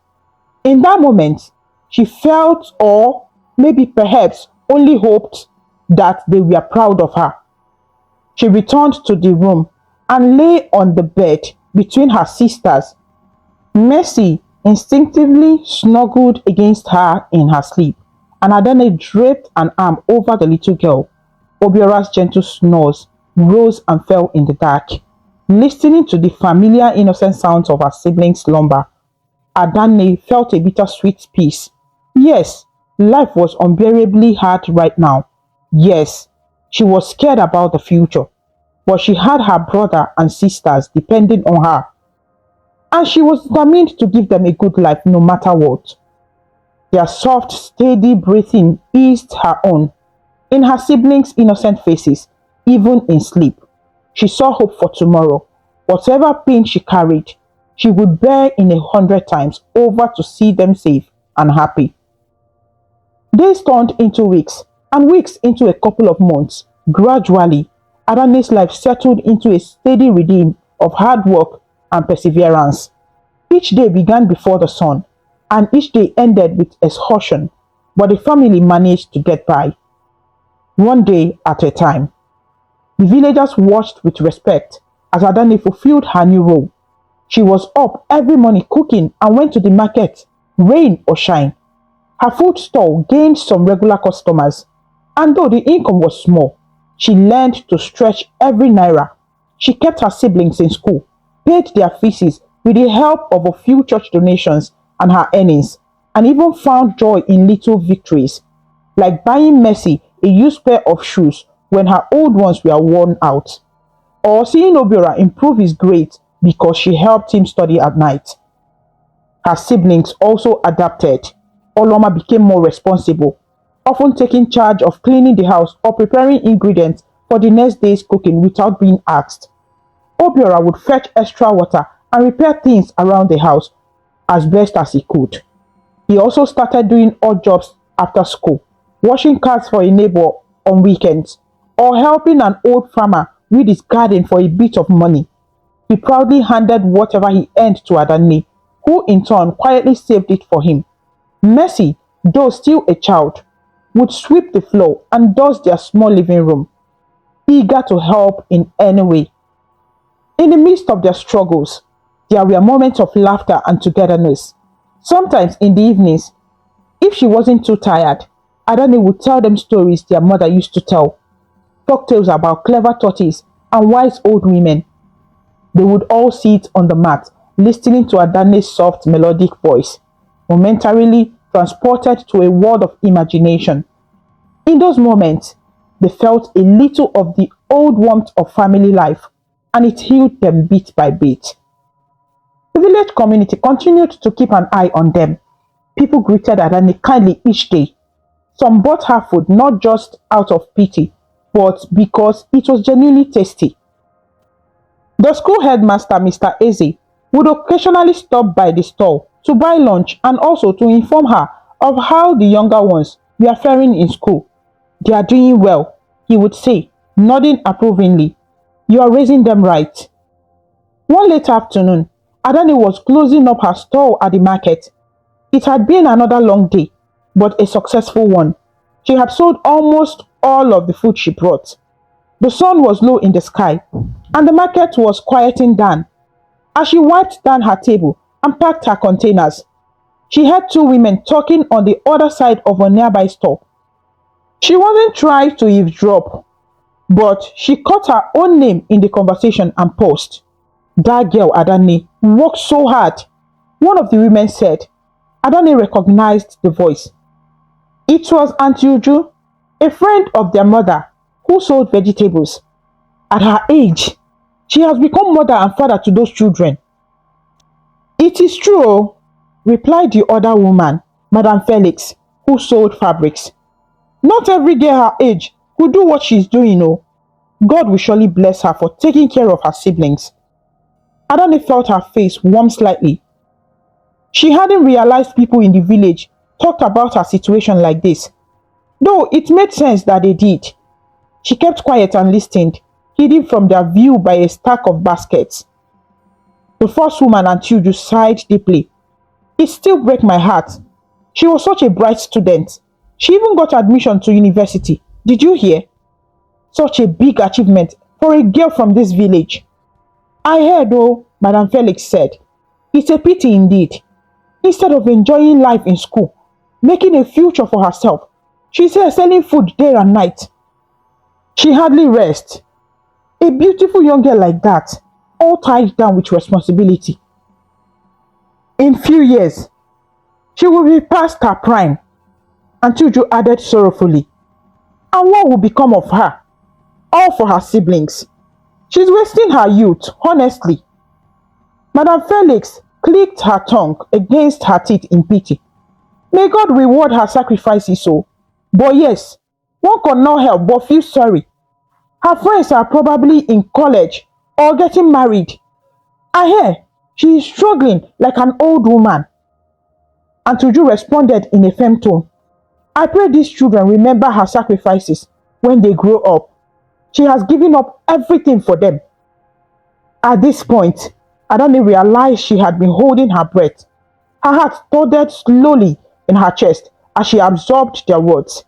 In that moment, she felt, or maybe perhaps only hoped, that they were proud of her. She returned to the room and lay on the bed between her sisters. Mercy instinctively snuggled against her in her sleep, and Adane draped an arm over the little girl. Obiora's gentle snores rose and fell in the dark. Listening to the familiar innocent sounds of her siblings' slumber, Adanne felt a bittersweet peace. Yes, life was unbearably hard right now. Yes, she was scared about the future, but she had her brother and sisters depending on her, and she was determined to give them a good life no matter what. Their soft, steady breathing eased her own. In her siblings' innocent faces, even in sleep, she saw hope for tomorrow. Whatever pain she carried, she would bear in 100 times over to see them safe and happy. Days turned into weeks, and weeks into a couple of months. Gradually, Adane's life settled into a steady rhythm of hard work and perseverance. Each day began before the sun, and each day ended with exhaustion, but the family managed to get by, one day at a time. The villagers watched with respect as Adane fulfilled her new role. She was up every morning cooking and went to the market, rain or shine. Her food stall gained some regular customers, and though the income was small, she learned to stretch every naira. She kept her siblings in school, paid their fees with the help of a few church donations and her earnings, and even found joy in little victories, like buying Mercy a used pair of shoes when her old ones were worn out, or seeing Obiora improve his grades because she helped him study at night. Her siblings also adapted. Oloma became more responsible, often taking charge of cleaning the house or preparing ingredients for the next day's cooking without being asked. Obiora would fetch extra water and repair things around the house as best as he could. He also started doing odd jobs after school, washing cars for a neighbor on weekends, or helping an old farmer weed his garden for a bit of money. He proudly handed whatever he earned to Adane, who in turn quietly saved it for him. Mercy, though still a child, would sweep the floor and dust their small living room, eager to help in any way. In the midst of their struggles, there were moments of laughter and togetherness. Sometimes in the evenings, if she wasn't too tired, Adane would tell them stories their mother used to tell, folk tales about clever tortoises and wise old women. They would all sit on the mat, listening to Adane's soft melodic voice, momentarily transported to a world of imagination. In those moments, they felt a little of the old warmth of family life, and it healed them bit by bit. The village community continued to keep an eye on them. People greeted Adane kindly each day. Some bought her food not just out of pity, but because it was genuinely tasty. The school headmaster, Mr. Eze, would occasionally stop by the stall to buy lunch and also to inform her of how the younger ones were faring in school. "They are doing well," he would say, nodding approvingly. "You are raising them right." One late afternoon, Adane was closing up her stall at the market. It had been another long day, but a successful one. She had sold almost all of the food she brought. The sun was low in the sky, and the market was quieting down. As she wiped down her table and packed her containers, she heard two women talking on the other side of a nearby store. She wasn't trying to eavesdrop, but she caught her own name in the conversation and paused. "That girl, Adane, worked so hard," one of the women said. Adane recognized the voice. It was Aunt Juju, a friend of their mother, who sold vegetables. At her age, she has become mother and father to those children. "It is true," replied the other woman, Madam Felix, who sold fabrics. Not every girl her age could do what she's doing, oh. God will surely bless her for taking care of her siblings. Adanne felt her face warm slightly. She hadn't realized people in the village talked about her situation like this, though it made sense that they did. She kept quiet and listened, hidden from their view by a stack of baskets. The first woman and Uju sighed deeply. It still breaks my heart. She was such a bright student. She even got admission to university. Did you hear? Such a big achievement for a girl from this village. I heard, oh, Madam Felix said. It's a pity indeed. Instead of enjoying life in school, making a future for herself, she's here selling food day and night. She hardly rests. A beautiful young girl like that, all tied down with responsibility. In few years, she will be past her prime, and Tuju added sorrowfully. And what will become of her? All for her siblings. She's wasting her youth, honestly. Madam Felix clicked her tongue against her teeth in pity. May God reward her sacrifices so. But yes, one could not help but feel sorry. Her friends are probably in college or getting married. I hear she is struggling like an old woman. And Tuju responded in a firm tone. I pray these children remember her sacrifices when they grow up. She has given up everything for them. At this point, Adanne realized she had been holding her breath. Her heart thudded slowly in her chest as she absorbed their words.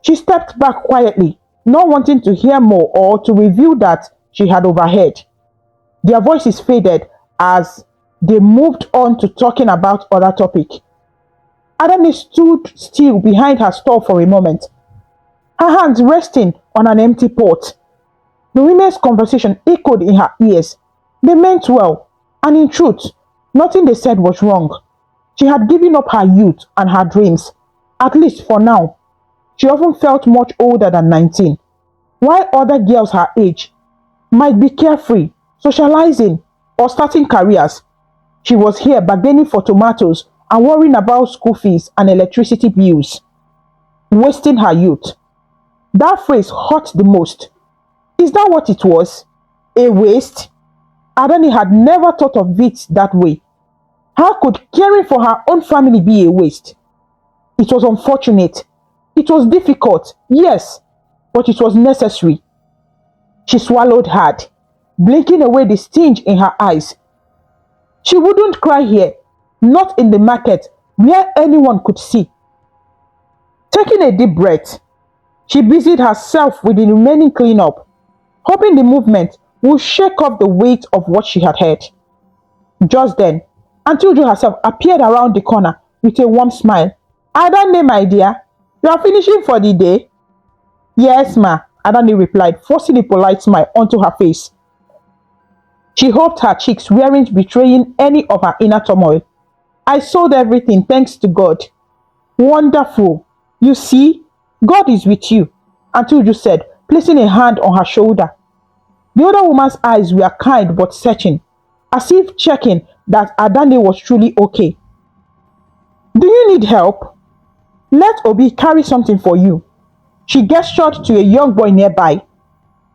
She stepped back quietly, not wanting to hear more or to reveal that she had overheard. Their voices faded as they moved on to talking about other topics. Adanne stood still behind her stall for a moment, her hands resting on an empty pot. The women's conversation echoed in her ears. They meant well, and in truth, nothing they said was wrong. She had given up her youth and her dreams, at least for now. She often felt much older than 19, while other girls her age might be carefree, socializing, or starting careers. She was here bargaining for tomatoes and worrying about school fees and electricity bills. Wasting her youth. That phrase hurt the most. Is that what it was? A waste? Adanne had never thought of it that way. How could caring for her own family be a waste? It was unfortunate. It was difficult, yes, but it was necessary. She swallowed hard, blinking away the sting in her eyes. She wouldn't cry here, not in the market where anyone could see. Taking a deep breath, she busied herself with the remaining cleanup, hoping the movement would shake off the weight of what she had heard. Just then, Auntie Uju herself appeared around the corner with a warm smile. Adanne, my dear, you are finishing for the day? Yes, ma, Adanne replied, forcing a polite smile onto her face. She hoped her cheeks weren't betraying any of her inner turmoil. I sold everything, thanks to God. Wonderful. You see, God is with you, Auntie Uju said, placing a hand on her shoulder. The other woman's eyes were kind but searching, as if checking that Adanne was truly okay. Do you need help? Let Obi carry something for you. She gestured to a young boy nearby,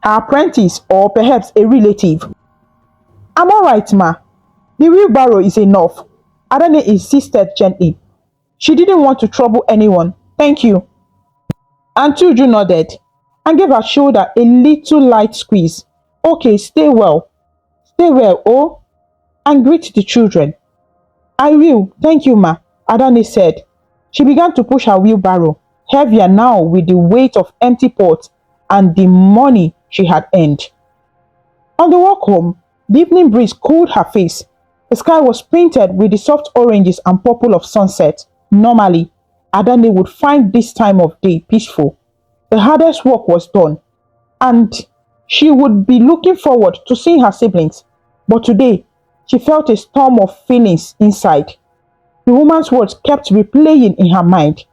her apprentice or perhaps a relative. I'm all right, ma. The wheelbarrow is enough, Adanne insisted gently. She didn't want to trouble anyone. Thank you. Auntie Uju nodded and gave her shoulder a little light squeeze. Okay, stay well. Stay well, oh, and greet the children. I will, thank you, ma, Adanne said. She began to push her wheelbarrow, heavier now with the weight of empty pots and the money she had earned. On the walk home, the evening breeze cooled her face. The sky was painted with the soft oranges and purple of sunset. Normally, Adanne would find this time of day peaceful. The hardest work was done, and she would be looking forward to seeing her siblings. But today, she felt a storm of feelings inside. The woman's words kept replaying in her mind.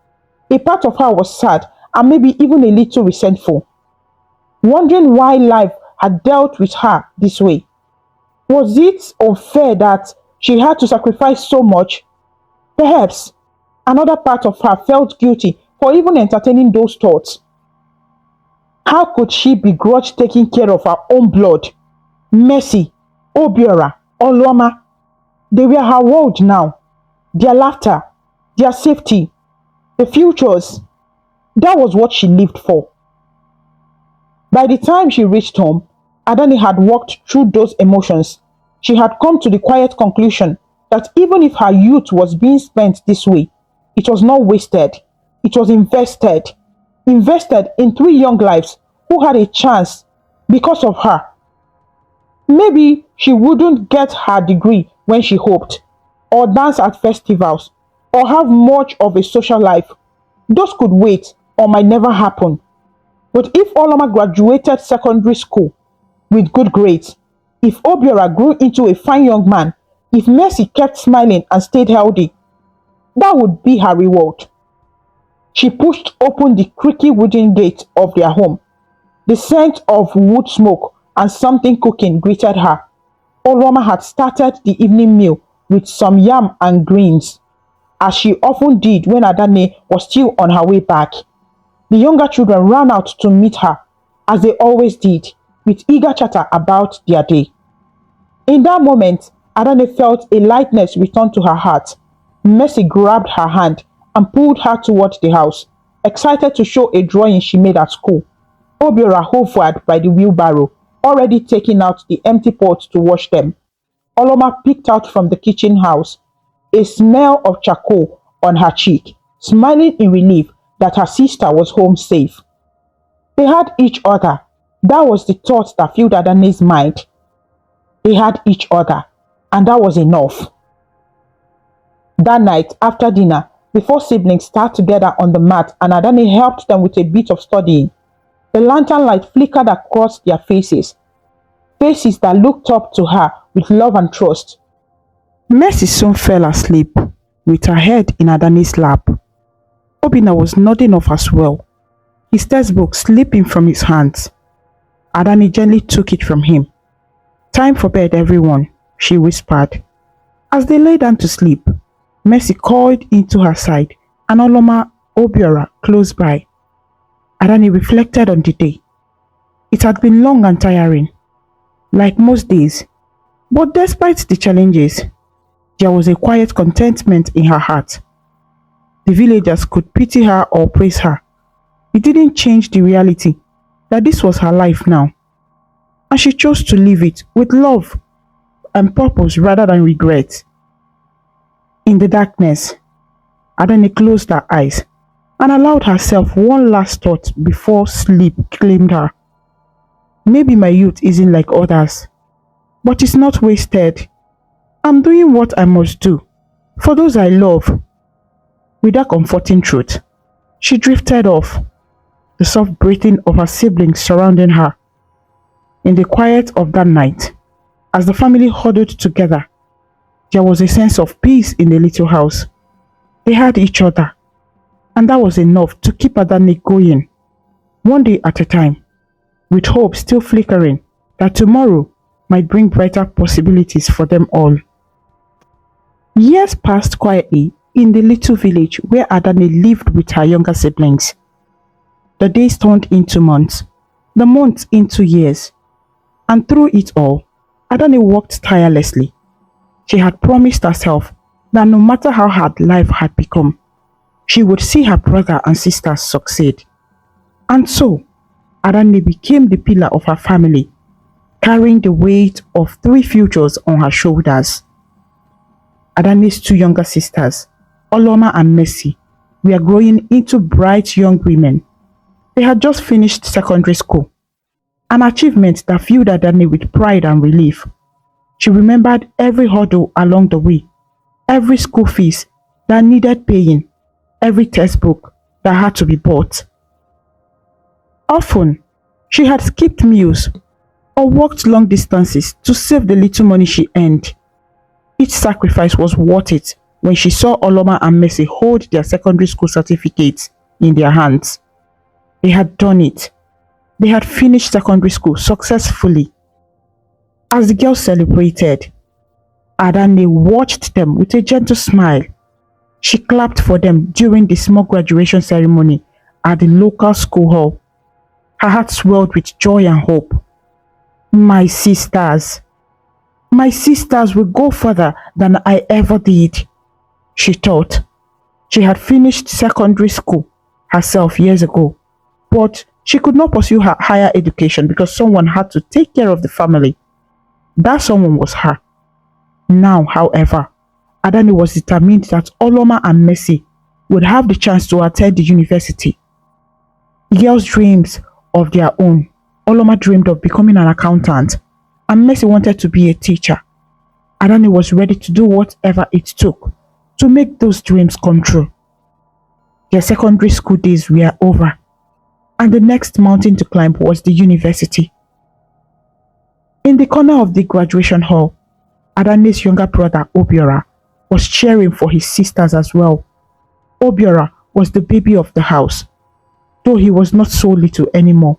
A part of her was sad and maybe even a little resentful, wondering why life had dealt with her this way. Was it unfair that she had to sacrifice so much? Perhaps another part of her felt guilty for even entertaining those thoughts. How could she begrudge taking care of her own blood? Mercy, Obiora, Oloma, they were her world now. Their laughter, their safety, the futures. That was what she lived for. By the time she reached home, Adanne had walked through those emotions. She had come to the quiet conclusion that even if her youth was being spent this way, it was not wasted. It was invested. Invested in three young lives who had a chance because of her. Maybe she wouldn't get her degree when she hoped, or dance at festivals, or have much of a social life. Those could wait or might never happen. But if Oloma graduated secondary school with good grades, if Obiora grew into a fine young man, if Mercy kept smiling and stayed healthy, that would be her reward. She pushed open the creaky wooden gate of their home. The scent of wood smoke and something cooking greeted her. Oloma had started the evening meal with some yam and greens, as she often did when Adanne was still on her way back. The younger children ran out to meet her, as they always did, with eager chatter about their day. In that moment, Adanne felt a lightness return to her heart. Mercy grabbed her hand and pulled her towards the house, excited to show a drawing she made at school. Obiora hovered by the wheelbarrow, already taking out the empty pots to wash them. Oloma peeked out from the kitchen house, a smell of charcoal on her cheek, smiling in relief that her sister was home safe. They had each other. That was the thought that filled Adanne's mind. They had each other, and that was enough. That night, after dinner, the four siblings sat together on the mat and Adanne helped them with a bit of studying. The lantern light flickered across their faces, faces that looked up to her with love and trust. Mercy soon fell asleep, with her head in Adanne's lap. Obinna was nodding off as well, his textbook slipping from his hands. Adanne gently took it from him. "Time for bed, everyone," she whispered. As they lay down to sleep, Mercy coiled into her side and Oloma Obiora close by. Adanne reflected on the day. It had been long and tiring, like most days, but despite the challenges, there was a quiet contentment in her heart. The villagers could pity her or praise her. It didn't change the reality that this was her life now, and she chose to live it with love and purpose rather than regret. In the darkness, Adanne closed her eyes and allowed herself one last thought before sleep claimed her. Maybe my youth isn't like others, but it's not wasted. I'm doing what I must do for those I love. With that comforting truth, she drifted off, the soft breathing of her siblings surrounding her. In the quiet of that night, as the family huddled together, there was a sense of peace in the little house. They had each other, and that was enough to keep Adanne going, one day at a time, with hope still flickering that tomorrow might bring brighter possibilities for them all. Years passed quietly in the little village where Adanne lived with her younger siblings. The days turned into months, the months into years, and through it all, Adanne worked tirelessly. She had promised herself that no matter how hard life had become, she would see her brother and sisters succeed. And so, Adanne became the pillar of her family, carrying the weight of three futures on her shoulders. Adanne's two younger sisters, Oloma and Mercy, were growing into bright young women. They had just finished secondary school, an achievement that filled Adanne with pride and relief. She remembered every hurdle along the way, every school fees that needed paying, every textbook that had to be bought. Often, she had skipped meals or walked long distances to save the little money she earned. Each sacrifice was worth it when she saw Oloma and Mercy hold their secondary school certificates in their hands. They had done it. They had finished secondary school successfully. As the girls celebrated, Adanne watched them with a gentle smile. She clapped for them during the small graduation ceremony at the local school hall. Her heart swelled with joy and hope. My sisters, my sisters will go further than I ever did, she thought. She had finished secondary school herself years ago, but she could not pursue her higher education because someone had to take care of the family. That someone was her. Now, however, Adanne was determined that Oloma and Mercy would have the chance to attend the university. Girls' dreams of their own. Oloma dreamed of becoming an accountant, and Mercy wanted to be a teacher. Adanne was ready to do whatever it took to make those dreams come true. Their secondary school days were over, and the next mountain to climb was the university. In the corner of the graduation hall, Adanne's younger brother, Obiora, was cheering for his sisters as well. Obiora was the baby of the house, though he was not so little anymore.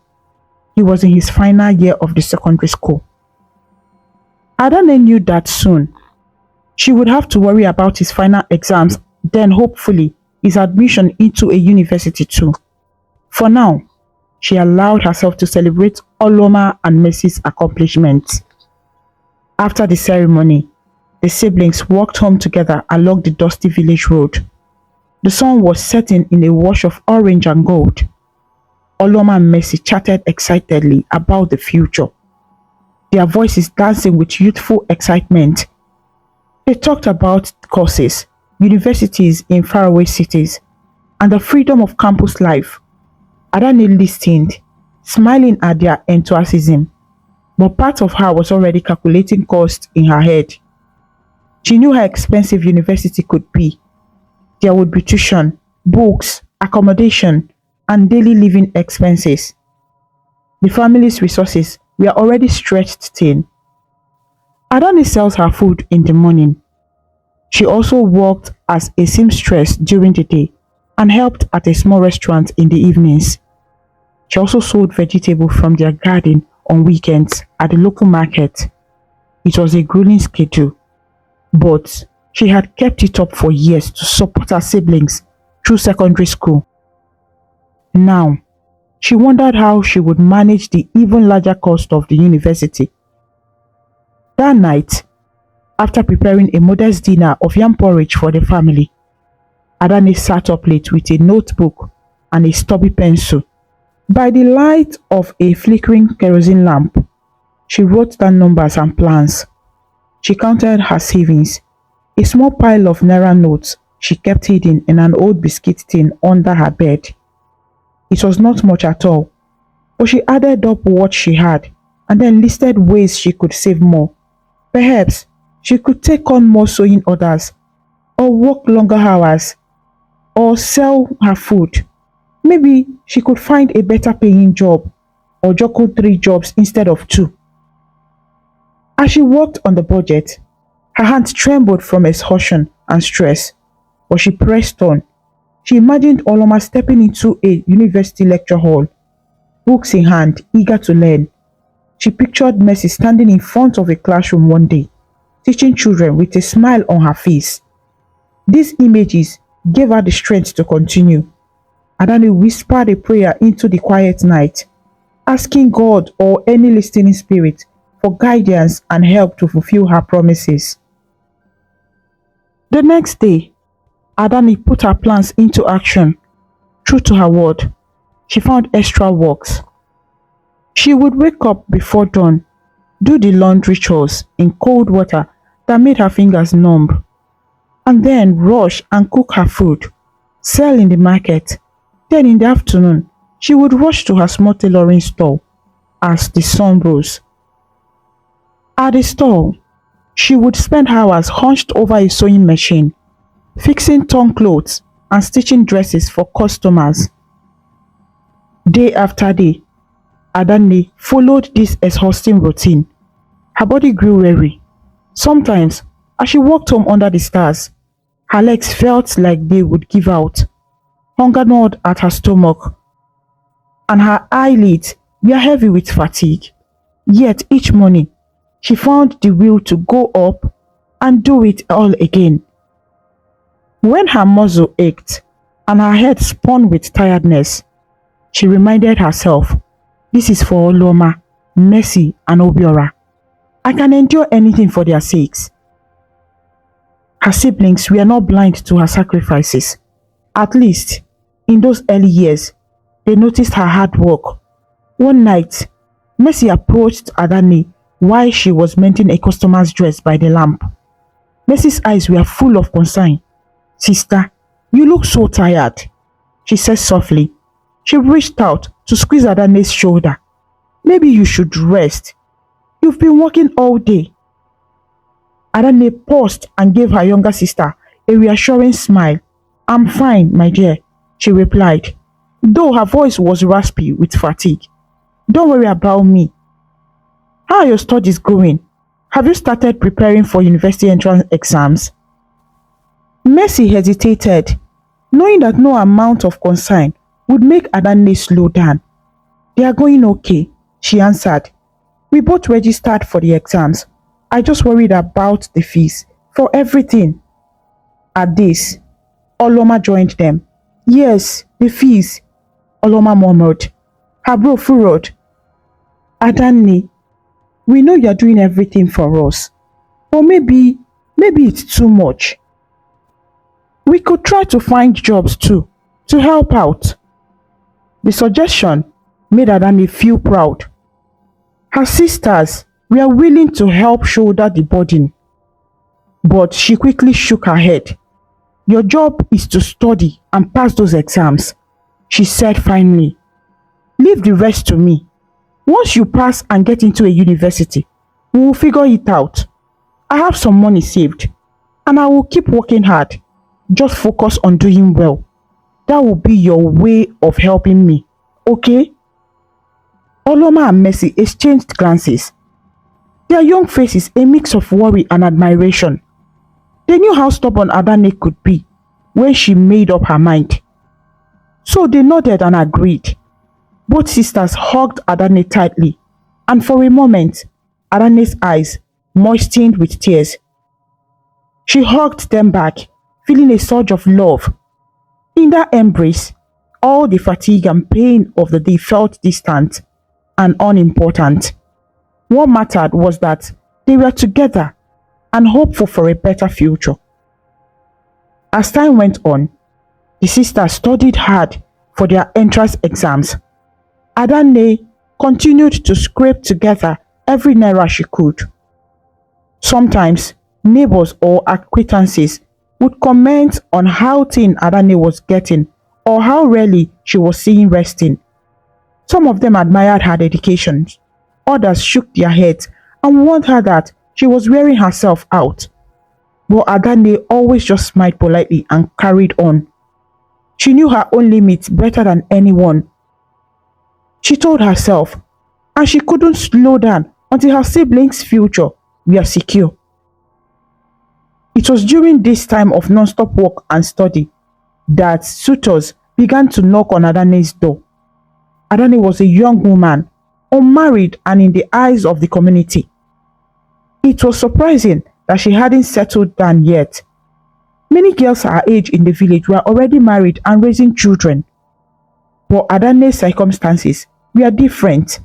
He was in his final year of the secondary school. Adanne knew that soon she would have to worry about his final exams, then hopefully his admission into a university too. For now, she allowed herself to celebrate Oloma and Mercy's accomplishments. After the ceremony, the siblings walked home together along the dusty village road. The sun was setting in a wash of orange and gold. Oloma and Mercy chatted excitedly about the future, their voices dancing with youthful excitement. They talked about courses, universities in faraway cities, and the freedom of campus life. Adanne listened, smiling at their enthusiasm, but part of her was already calculating costs in her head. She knew how expensive university could be. There would be tuition, books, accommodation, and daily living expenses. The family's resources were already stretched thin. Adanne sells her food in the morning. She also worked as a seamstress during the day and helped at a small restaurant in the evenings. She also sold vegetables from their garden on weekends at the local market. It was a grueling schedule, but she had kept it up for years to support her siblings through secondary school. Now, she wondered how she would manage the even larger cost of the university. That night, after preparing a modest dinner of yam porridge for the family, Adanne sat up late with a notebook and a stubby pencil. By the light of a flickering kerosene lamp, she wrote down numbers and plans. She counted her savings. A small pile of naira notes she kept hidden in an old biscuit tin under her bed. It was not much at all, but she added up what she had and then listed ways she could save more. Perhaps she could take on more sewing orders, or work longer hours, or sell her food. Maybe she could find a better paying job, or juggle 3 jobs instead of 2. As she worked on the budget, her hands trembled from exhaustion and stress, but she pressed on. She imagined Oloma stepping into a university lecture hall, books in hand, eager to learn. She pictured Mercy standing in front of a classroom one day, teaching children with a smile on her face. These images gave her the strength to continue. Adanne whispered a prayer into the quiet night, asking God or any listening spirit for guidance and help to fulfill her promises. The next day, Adanne put her plans into action. True to her word, she found extra works. She would wake up before dawn, do the laundry chores in cold water that made her fingers numb, and then rush and cook her food, sell in the market. Then in the afternoon, she would rush to her small tailoring store as the sun rose. At the store, she would spend hours hunched over a sewing machine, fixing torn clothes and stitching dresses for customers. Day after day, Adanne followed this exhausting routine. Her body grew weary. Sometimes, as she walked home under the stars, her legs felt like they would give out. Hunger gnawed at her stomach, and her eyelids were heavy with fatigue. Yet each morning, she found the will to go up and do it all again. When her muscle ached and her head spun with tiredness, she reminded herself, this is for Oloma, Mercy, and Obiora. I can endure anything for their sakes. Her siblings were not blind to her sacrifices. At least, in those early years, they noticed her hard work. One night, Mercy approached Adanne while she was mending a customer's dress by the lamp. Mercy's eyes were full of concern. "Sister, you look so tired," she said softly. She reached out to squeeze Adanne's shoulder. "Maybe you should rest. You've been working all day." Adanne paused and gave her younger sister a reassuring smile. "I'm fine, my dear," she replied, though her voice was raspy with fatigue. "Don't worry about me. How are your studies going? Have you started preparing for university entrance exams?" Mercy hesitated, knowing that no amount of concern would make Adanne slow down. "They are going okay," she answered. "We both registered for the exams. I just worried about the fees for everything." At this, Oloma joined them. "Yes, the fees," Oloma murmured. Her brow furrowed. "Adanne, we know you're doing everything for us, but maybe it's too much. We could try to find jobs too, to help out." The suggestion made Adanne feel proud. Her sisters were willing to help shoulder the burden. But she quickly shook her head. "Your job is to study and pass those exams," she said finally. "Leave the rest to me. Once you pass and get into a university, we will figure it out. I have some money saved, and I will keep working hard. Just focus on doing well. That will be your way of helping me, okay?" Oloma and Mercy exchanged glances. Their young faces a mix of worry and admiration. They knew how stubborn Adanne could be when she made up her mind. So they nodded and agreed. Both sisters hugged Adanne tightly, and for a moment, Adanne's eyes moistened with tears. She hugged them back, feeling a surge of love. In that embrace, all the fatigue and pain of the day felt distant and unimportant. What mattered was that they were together and hopeful for a better future. As time went on, the sisters studied hard for their entrance exams. Adanne continued to scrape together every naira she could. Sometimes, neighbors or acquaintances would comment on how thin Adanne was getting or how rarely she was seen resting. Some of them admired her dedication. Others shook their heads and warned her that she was wearing herself out. But Adanne always just smiled politely and carried on. She knew her own limits better than anyone. She told herself, and she couldn't slow down until her siblings' future were secure. It was during this time of non-stop work and study that suitors began to knock on Adanne's door. Adanne was a young woman, unmarried and in the eyes of the community. It was surprising that she hadn't settled down yet. Many girls her age in the village were already married and raising children. But Adanne's circumstances were different.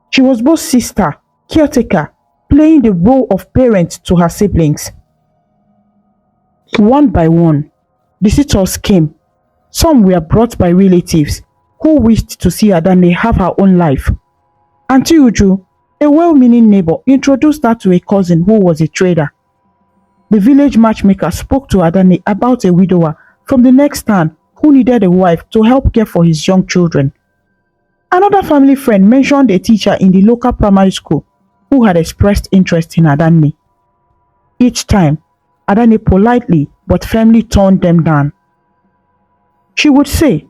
She was both sister, caretaker, playing the role of parent to her siblings. One by one, visitors came. Some were brought by relatives who wished to see Adanne have her own life. Auntie Uju, a well-meaning neighbor, introduced her to a cousin who was a trader. The village matchmaker spoke to Adanne about a widower from the next town who needed a wife to help care for his young children. Another family friend mentioned a teacher in the local primary school who had expressed interest in Adanne. Each time, Adanne politely but firmly turned them down. She would say,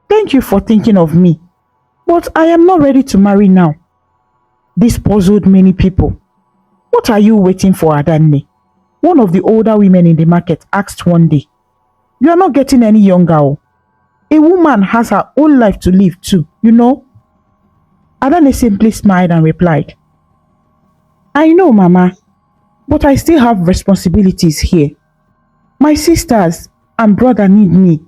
"Thank you for thinking of me, but I am not ready to marry now." This puzzled many people. "What are you waiting for, Adanne?" one of the older women in the market asked one day. "You are not getting any younger. Oh. A woman has her own life to live too, you know." Adanne simply smiled and replied, "I know, Mama, but I still have responsibilities here." My sisters and brother need me.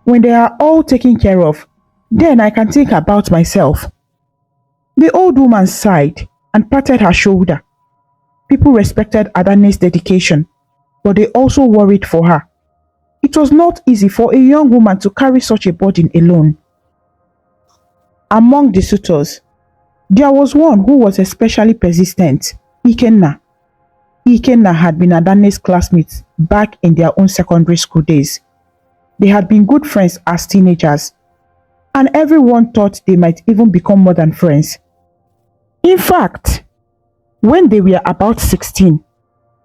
When they are all taken care of, then I can think about myself." The old woman sighed and patted her shoulder. People respected Adanne's dedication, but they also worried for her. It was not easy for a young woman to carry such a burden alone. Among the suitors, there was one who was especially persistent, Ikenna. Ikenna had been Adanne's classmate back in their own secondary school days. They had been good friends as teenagers, and everyone thought they might even become more than friends. In fact, when they were about 16,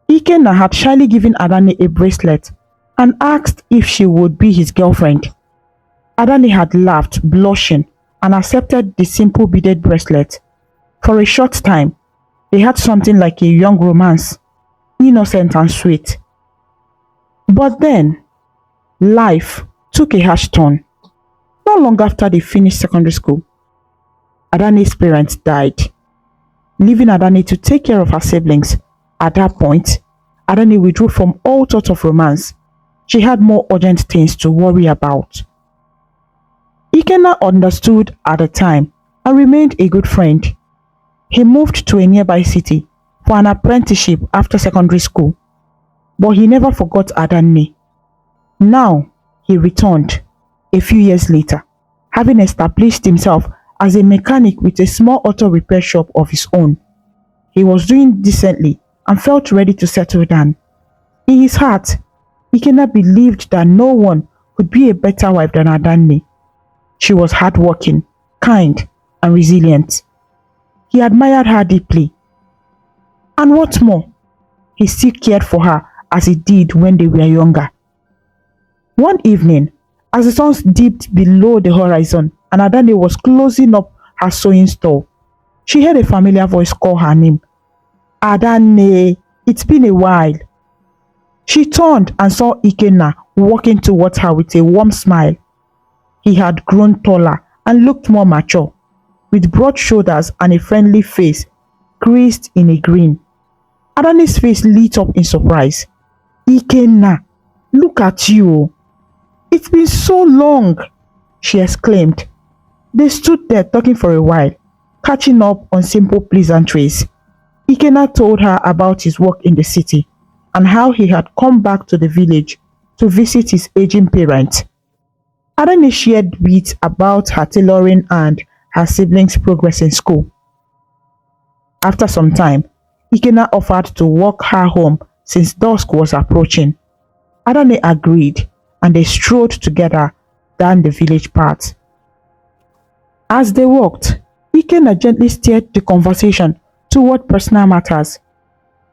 Ikenna had shyly given Adanne a bracelet and asked if she would be his girlfriend. Adanne had laughed, blushing, and accepted the simple beaded bracelet. For a short time, they had something like a young romance, innocent and sweet. But then, life took a harsh turn. Not long after they finished secondary school, Adanne's parents died, leaving Adanne to take care of her siblings. At that point, Adanne withdrew from all thoughts of romance. She had more urgent things to worry about. Ikenna understood at the time and remained a good friend. He moved to a nearby city for an apprenticeship after secondary school, but he never forgot Adanne. Now he returned a few years later, having established himself as a mechanic with a small auto repair shop of his own. He was doing decently and felt ready to settle down. In his heart, Ikenna believed that no one could be a better wife than Adanne. She was hardworking, kind, and resilient. He admired her deeply. And what more, he still cared for her as he did when they were younger. One evening, as the sun dipped below the horizon and Adanne was closing up her sewing store, she heard a familiar voice call her name. "Adanne, it's been a while." She turned and saw Ikenna walking towards her with a warm smile. He had grown taller and looked more mature, with broad shoulders and a friendly face creased in a grin. Adanne's face lit up in surprise. "Ikenna, look at you. It's been so long," she exclaimed. They stood there talking for a while, catching up on simple pleasantries. Ikenna told her about his work in the city and how he had come back to the village to visit his aging parents. Adanne shared bits about her tailoring and her siblings' progress in school. After some time, Ikenna offered to walk her home since dusk was approaching. Adanne agreed, and they strolled together down the village path. As they walked, Ikenna gently steered the conversation toward personal matters.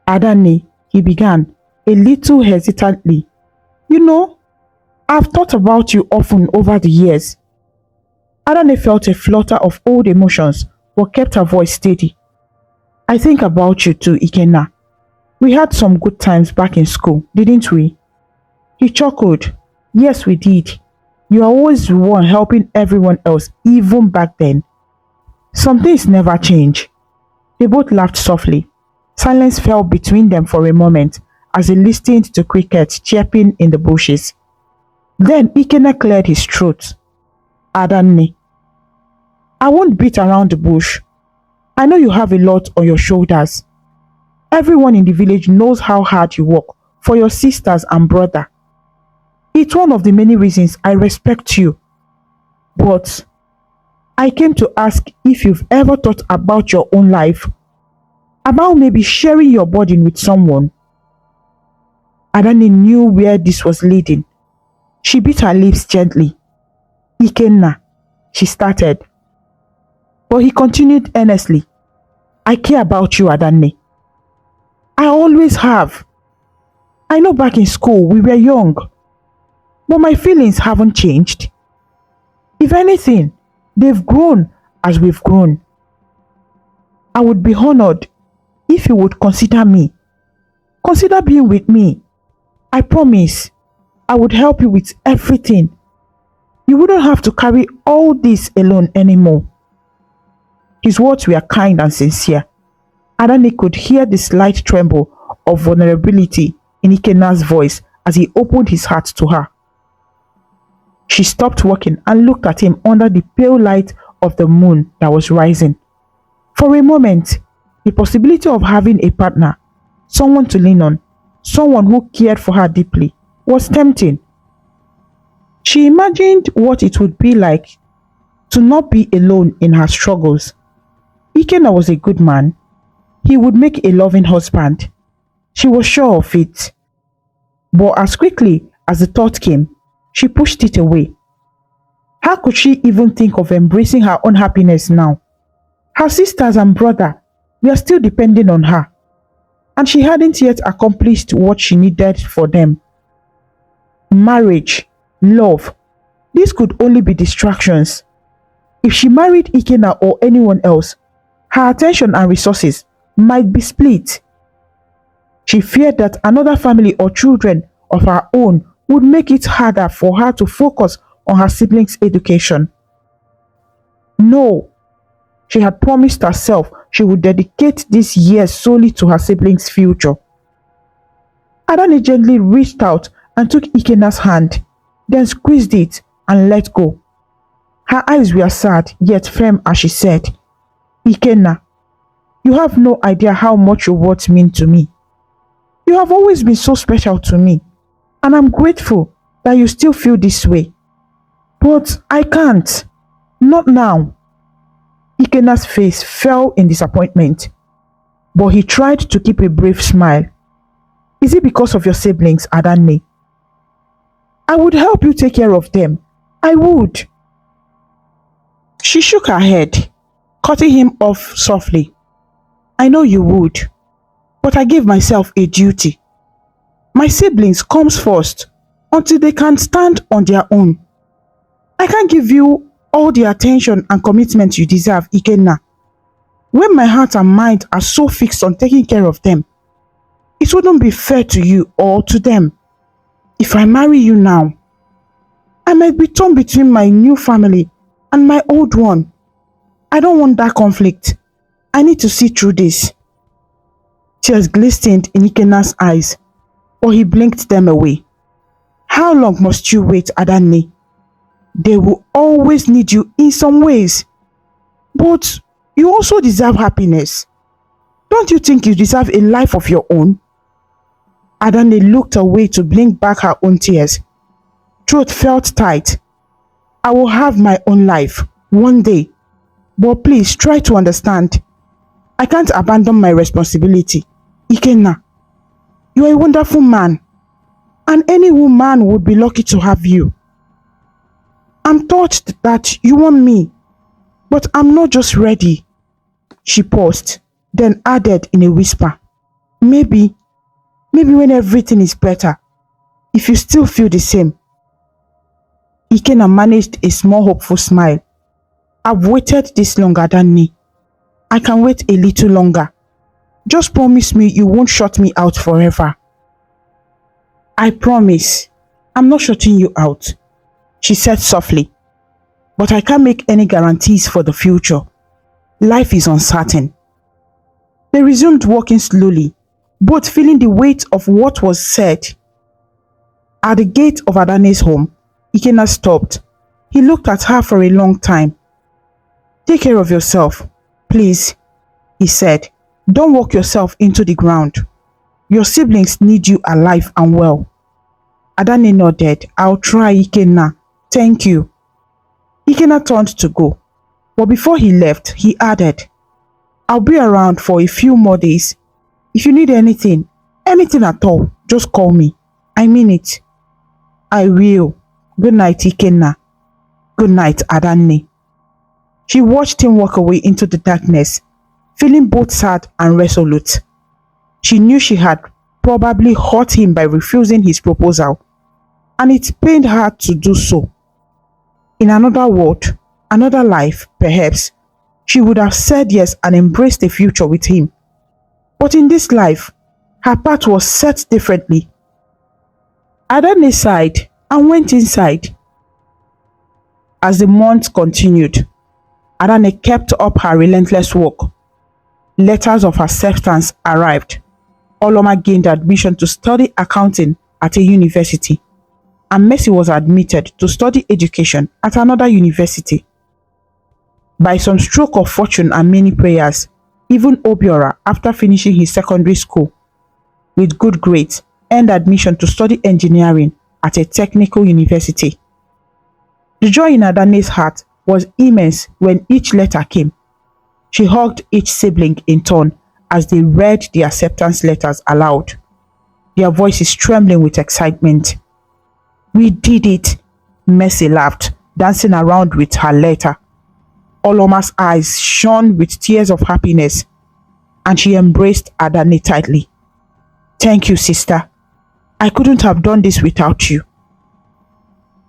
"Adanne," he began, a little hesitantly, "you know, I've thought about you often over the years." Adanne felt a flutter of old emotions but kept her voice steady. "I think about you too, Ikenna. We had some good times back in school, didn't we?" He chuckled. "Yes, we did. You are always the one helping everyone else, even back then. Some things never change." They both laughed softly. Silence fell between them for a moment as they listened to crickets chirping in the bushes. Then Ikenna cleared his throat. "Adanne, I won't beat around the bush. I know you have a lot on your shoulders. Everyone in the village knows how hard you work for your sisters and brother. It's one of the many reasons I respect you. But I came to ask if you've ever thought about your own life, about maybe sharing your burden with someone." Adanne knew where this was leading. She bit her lips gently. "Ikenna," she started. But he continued earnestly. "I care about you, Adanne. I always have. I know back in school we were young, but my feelings haven't changed. If anything, they've grown as we've grown. I would be honored if you would consider me. Consider being with me. I promise I would help you with everything. You wouldn't have to carry all this alone anymore." His words were kind and sincere. Adanne could hear the slight tremble of vulnerability in Ikenna's voice as he opened his heart to her. She stopped working and looked at him under the pale light of the moon that was rising. For a moment, the possibility of having a partner, someone to lean on, someone who cared for her deeply, was tempting. She imagined what it would be like to not be alone in her struggles. Ikenna was a good man. He would make a loving husband. She was sure of it. But as quickly as the thought came, she pushed it away. How could she even think of embracing her own happiness now? Her sisters and brother were still depending on her, and she hadn't yet accomplished what she needed for them. Marriage, love, these could only be distractions. If she married Ikenna or anyone else, her attention and resources might be split. She feared that another family or children of her own would make it harder for her to focus on her siblings' education. No, she had promised herself she would dedicate these years solely to her siblings' future. Adanne gently reached out and took Ikenna's hand, then squeezed it and let go. Her eyes were sad yet firm as she said, "Ikenna, you have no idea how much your words mean to me. You have always been so special to me, and I'm grateful that you still feel this way. But I can't. Not now." Ikenna's face fell in disappointment, but he tried to keep a brave smile. "Is it because of your siblings, Adanne? I would help you take care of them. I would." She shook her head, cutting him off softly. "I know you would, but I gave myself a duty. My siblings comes first until they can stand on their own. I can't give you all the attention and commitment you deserve, Ikenna. When my heart and mind are so fixed on taking care of them, it wouldn't be fair to you or to them. If I marry you now, I might be torn between my new family and my old one. I don't want that conflict. I need to see through this." Tears glistened in Ikenna's eyes, but he blinked them away. "How long must you wait, Adanne? They will always need you in some ways. But you also deserve happiness. Don't you think you deserve a life of your own?" Adanne looked away to blink back her own tears. Throat felt tight. "I will have my own life, one day. But please try to understand. I can't abandon my responsibility. Ikenna, you are a wonderful man, and any woman would be lucky to have you. I'm touched that you want me, but I'm not just ready." She paused, then added in a whisper, Maybe when everything is better, if you still feel the same." Ikenna managed a small hopeful smile. "I've waited this long, Adanne. I can wait a little longer. Just promise me you won't shut me out forever." "I promise. I'm not shutting you out," she said softly. "But I can't make any guarantees for the future. Life is uncertain." They resumed walking slowly, both feeling the weight of what was said. At the gate of Adanne's home, Ikenna stopped. He looked at her for a long time. "Take care of yourself, please," he said. "Don't walk yourself into the ground. Your siblings need you alive and well." Adanne nodded. "I'll try, Ikenna. Thank you." Ikenna turned to go, but before he left, he added, "I'll be around for a few more days. If you need anything at all, just call me. I mean it." "I will. Good night, Ikenna." "Good night, Adanne." She watched him walk away into the darkness, feeling both sad and resolute. She knew she had probably hurt him by refusing his proposal, and it pained her to do so. In another world, another life, perhaps, she would have said yes and embraced the future with him. But in this life, her path was set differently. Adanne sighed and went inside. As the months continued, Adanne kept up her relentless work. Letters of acceptance arrived. Oloma gained admission to study accounting at a university, and Mercy was admitted to study education at another university. By some stroke of fortune and many prayers, even Obiora, after finishing his secondary school with good grades, earned admission to study engineering at a technical university. The joy in Adanne's heart was immense when each letter came. She hugged each sibling in turn as they read the acceptance letters aloud, their voices trembling with excitement. "We did it," Mercy laughed, dancing around with her letter. Oloma's eyes shone with tears of happiness, and she embraced Adanne tightly. "Thank you, sister. I couldn't have done this without you."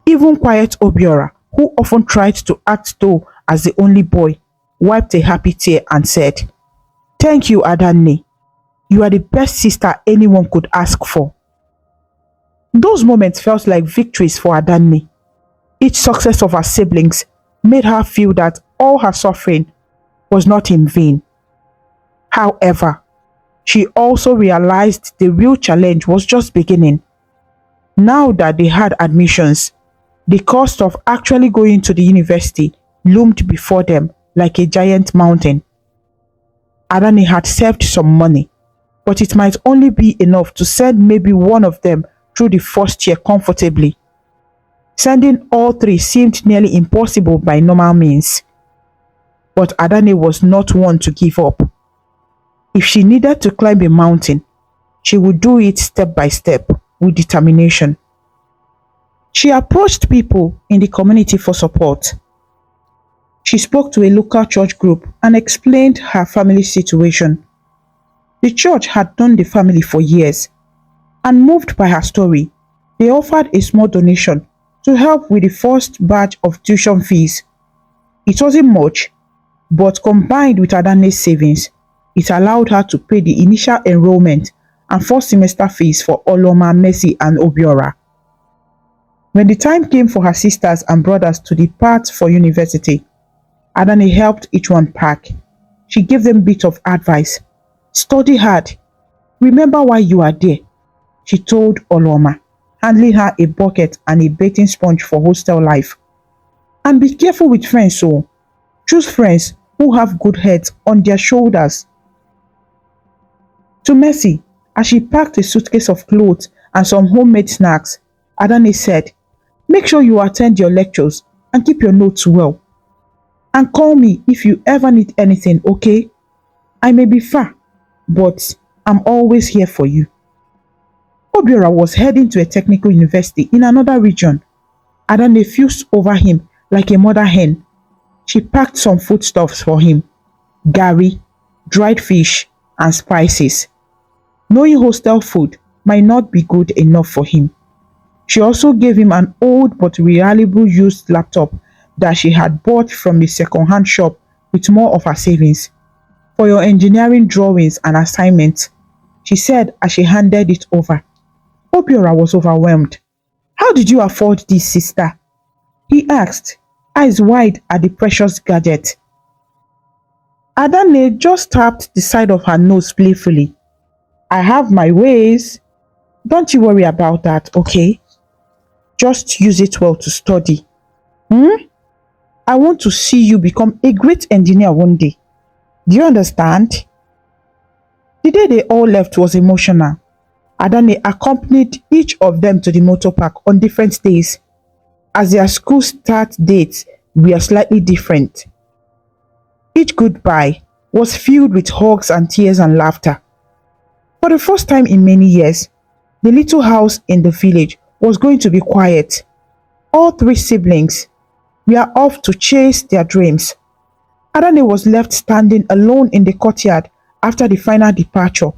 Even quiet Obiora, who often tried to act though as the only boy, wiped a happy tear and said, "Thank you, Adanne. You are the best sister anyone could ask for." Those moments felt like victories for Adanne. Each success of her siblings made her feel that all her suffering was not in vain. However, she also realized the real challenge was just beginning. Now that they had admissions, the cost of actually going to the university loomed before them like a giant mountain. Adanne had saved some money, but it might only be enough to send maybe one of them through the first year comfortably. Sending all three seemed nearly impossible by normal means. But Adanne was not one to give up. If she needed to climb a mountain, she would do it step by step with determination. She approached people in the community for support. She spoke to a local church group and explained her family's situation. The church had known the family for years, and moved by her story, they offered a small donation to help with the first batch of tuition fees. It wasn't much, but combined with Adanne's savings, it allowed her to pay the initial enrollment and first semester fees for Oloma, Mercy, and Obiora. When the time came for her sisters and brothers to depart for university, Adanne helped each one pack. She gave them bits of advice. "Study hard. Remember why you are there," she told Oloma, handing her a bucket and a bathing sponge for hostel life. "And be careful with friends, so choose friends who have good heads on their shoulders." To Mercy, as she packed a suitcase of clothes and some homemade snacks, Adanne said, "Make sure you attend your lectures and keep your notes well. And call me if you ever need anything, okay? I may be far, but I'm always here for you." Obiora was heading to a technical university in another region. Adanne fused over him like a mother hen. She packed some foodstuffs for him, garri, dried fish, and spices. Knowing hostel food might not be good enough for him, she also gave him an old but reliable used laptop that she had bought from a second-hand shop with more of her savings. "For your engineering drawings and assignments," she said as she handed it over. Obiora was overwhelmed. "How did you afford this, sister?" he asked, eyes wide at the precious gadget. Adanne just tapped the side of her nose playfully. "I have my ways. Don't you worry about that, okay? Just use it well to study. I want to see you become a great engineer one day. Do you understand?" The day they all left was emotional. Adanne accompanied each of them to the motor park on different days, as their school start dates were slightly different. Each goodbye was filled with hugs and tears and laughter. For the first time in many years, the little house in the village was going to be quiet. All three siblings were off to chase their dreams. Adanne was left standing alone in the courtyard after the final departure,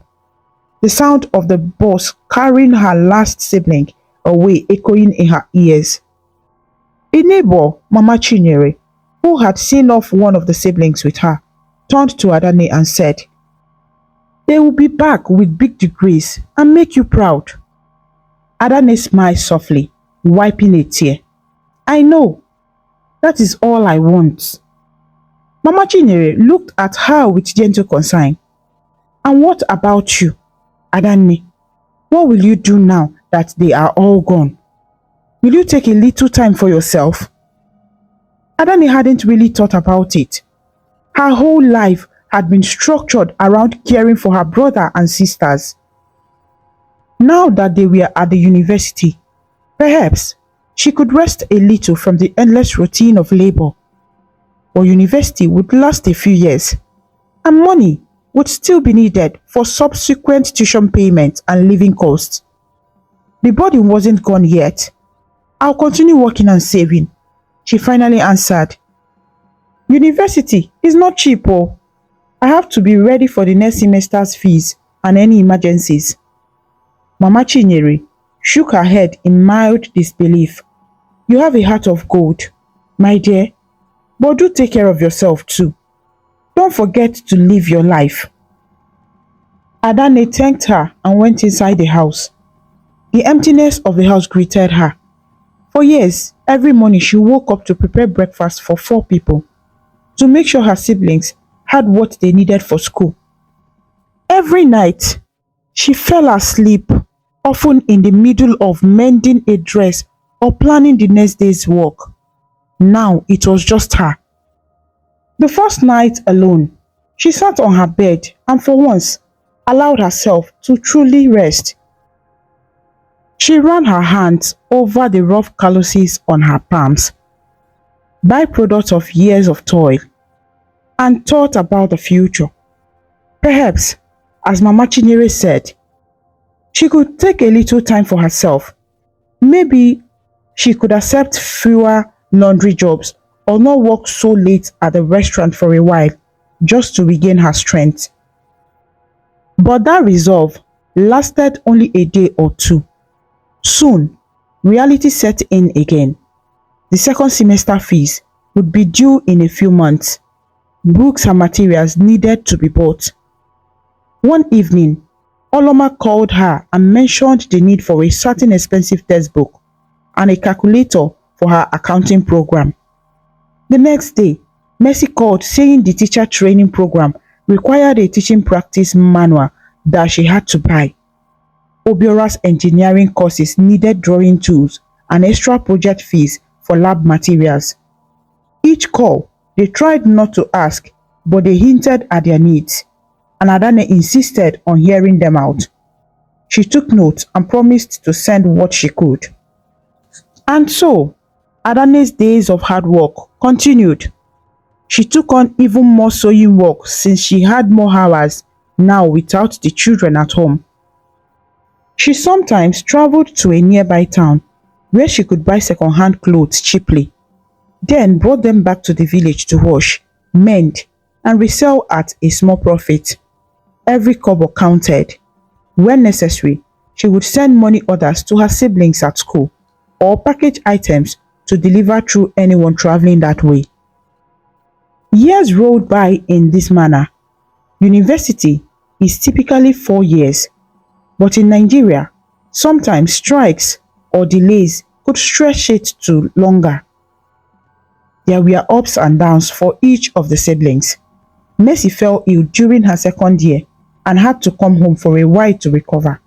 the sound of the bus carrying her last sibling away echoing in her ears. A neighbor, Mama Chinyere, who had seen off one of the siblings with her, turned to Adanne and said, "They will be back with big degrees and make you proud." Adanne smiled softly, wiping a tear. "I know. That is all I want." Mama Chinyere looked at her with gentle concern. "And what about you, Adanne? What will you do now that they are all gone. Will you take a little time for yourself? Adanne hadn't really thought about it. Her whole life had been structured around caring for her brother and sisters. Now that they were at the university, perhaps she could rest a little from the endless routine of labor. But university would last a few years, and money would still be needed for subsequent tuition payments and living costs. The burden wasn't gone yet. I'll continue working and saving, she finally answered. University is not cheap, oh. I have to be ready for the next semester's fees and any emergencies. Mama Chinyere shook her head in mild disbelief. You have a heart of gold, my dear, but do take care of yourself too. Don't forget to live your life. Adanne thanked her and went inside the house. The emptiness of the house greeted her. For years, every morning she woke up to prepare breakfast for 4 people, to make sure her siblings had what they needed for school. Every night, she fell asleep, often in the middle of mending a dress or planning the next day's work. Now it was just her. The first night alone, she sat on her bed and for once allowed herself to truly rest. She ran her hands over the rough calluses on her palms, byproduct of years of toil, and thought about the future. Perhaps, as Mama Chinyere said, she could take a little time for herself. Maybe she could accept fewer laundry jobs or not work so late at the restaurant for a while just to regain her strength. But that resolve lasted only a day or two. Soon, reality set in again. The second semester fees would be due in a few months. Books and materials needed to be bought. One evening, Oloma called her and mentioned the need for a certain expensive textbook and a calculator for her accounting program. The next day, Mercy called saying the teacher training program required a teaching practice manual that she had to buy. Obiora's engineering courses needed drawing tools and extra project fees for lab materials. Each call, they tried not to ask, but they hinted at their needs, and Adanne insisted on hearing them out. She took notes and promised to send what she could. And so, Adanne's days of hard work continued. She took on even more sewing work since she had more hours now without the children at home. She sometimes traveled to a nearby town where she could buy second-hand clothes cheaply, then brought them back to the village to wash, mend, and resell at a small profit. Every kobo counted. When necessary, she would send money orders to her siblings at school or package items to deliver through anyone traveling that way. Years rolled by in this manner. University is typically 4 years, but in Nigeria, sometimes strikes or delays could stretch it to longer. There were ups and downs for each of the siblings. Mercy fell ill during her second year and had to come home for a while to recover.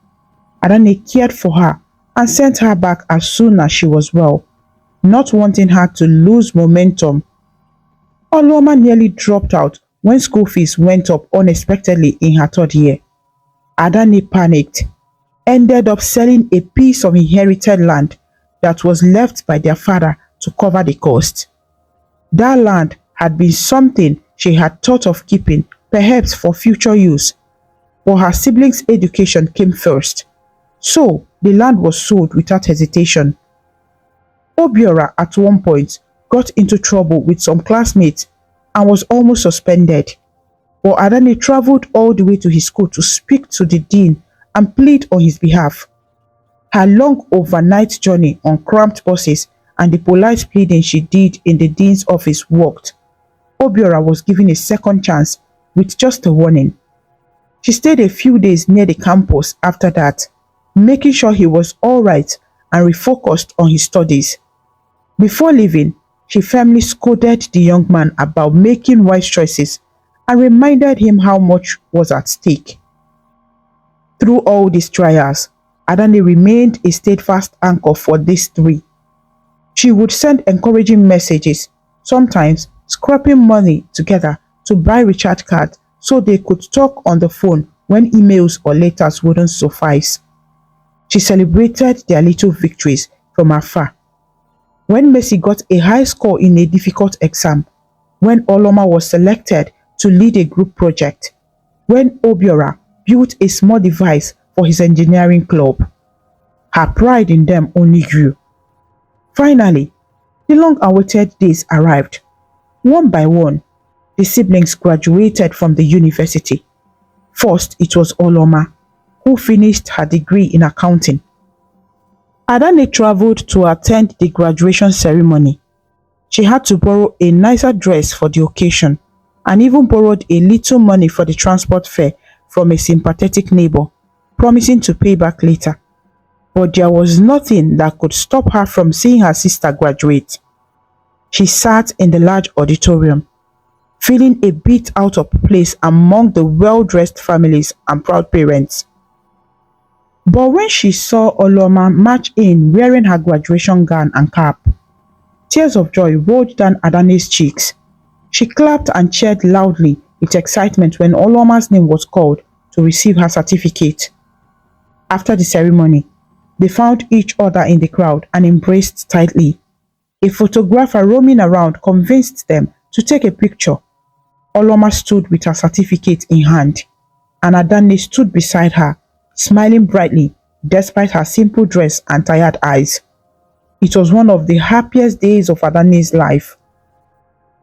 Adanne cared for her and sent her back as soon as she was well, not wanting her to lose momentum. Oloma nearly dropped out when school fees went up unexpectedly in her 3rd year. Adanne panicked, ended up selling a piece of inherited land that was left by their father to cover the cost. That land had been something she had thought of keeping, perhaps for future use, but her siblings' education came first, so the land was sold without hesitation. Obiora at one point got into trouble with some classmates and was almost suspended, but Adanne traveled all the way to his school to speak to the dean and plead on his behalf. Her long overnight journey on cramped buses and the polite pleading she did in the dean's office worked. Obiora was given a second chance with just a warning. She stayed a few days near the campus after that, making sure he was alright and refocused on his studies. Before leaving, she firmly scolded the young man about making wise choices and reminded him how much was at stake. Through all these trials, Adanne remained a steadfast anchor for these three. She would send encouraging messages, sometimes scraping money together to buy recharge cards so they could talk on the phone when emails or letters wouldn't suffice. She celebrated their little victories from afar. When Mercy got a high score in a difficult exam, when Oloma was selected to lead a group project, when Obiora built a small device for his engineering club, her pride in them only grew. Finally, the long-awaited days arrived. One by one, the siblings graduated from the university. First, it was Oloma, who finished her degree in accounting. Adanne traveled to attend the graduation ceremony. She had to borrow a nicer dress for the occasion and even borrowed a little money for the transport fare from a sympathetic neighbor, promising to pay back later. But there was nothing that could stop her from seeing her sister graduate. She sat in the large auditorium, feeling a bit out of place among the well-dressed families and proud parents. But when she saw Oloma march in wearing her graduation gown and cap, tears of joy rolled down Adanne's cheeks. She clapped and cheered loudly with excitement when Oloma's name was called to receive her certificate. After the ceremony, they found each other in the crowd and embraced tightly. A photographer roaming around convinced them to take a picture. Oloma stood with her certificate in hand, and Adanne stood beside her, smiling brightly despite her simple dress and tired eyes. It was one of the happiest days of Adanne's life.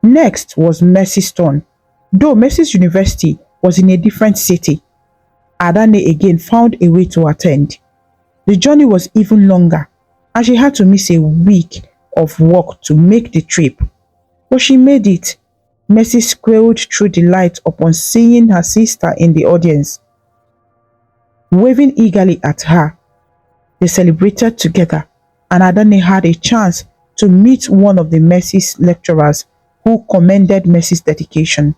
Next was Mercy's turn. Though Mercy's university was in a different city, Adanne again found a way to attend. The journey was even longer, and she had to miss a week of work to make the trip. But she made it. Mercy squealed through delight upon seeing her sister in the audience. Waving eagerly at her, they celebrated together, and Adanne had a chance to meet one of the Mercy's lecturers who commended Mercy's dedication.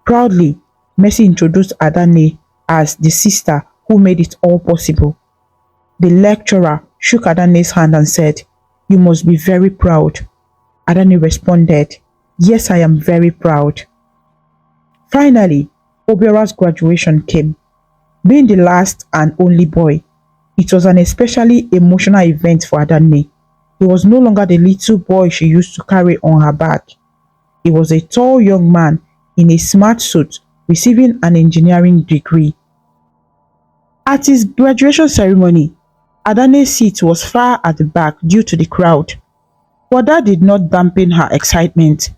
Proudly, Mercy introduced Adanne as the sister who made it all possible. The lecturer shook Adanne's hand and said, "You must be very proud." Adanne responded, "Yes, I am very proud." Finally, Obiora's graduation came. Being the last and only boy, it was an especially emotional event for Adanne. He was no longer the little boy she used to carry on her back. He was a tall young man in a smart suit receiving an engineering degree. At his graduation ceremony, Adanne's seat was far at the back due to the crowd, but that did not dampen her excitement.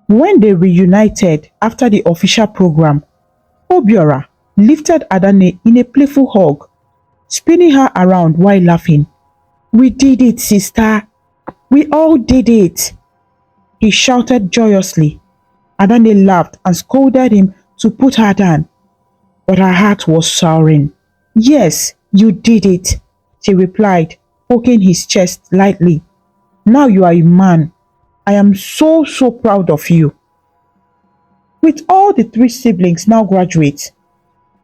When they reunited after the official program, Obiora lifted Adanne in a playful hug, spinning her around while laughing. "We did it, sister! We all did it!" he shouted joyously. Adanne laughed and scolded him to put her down, but her heart was soaring. "Yes, you did it," she replied, poking his chest lightly. "Now you are a man. I am so proud of you." With all the three siblings now graduates,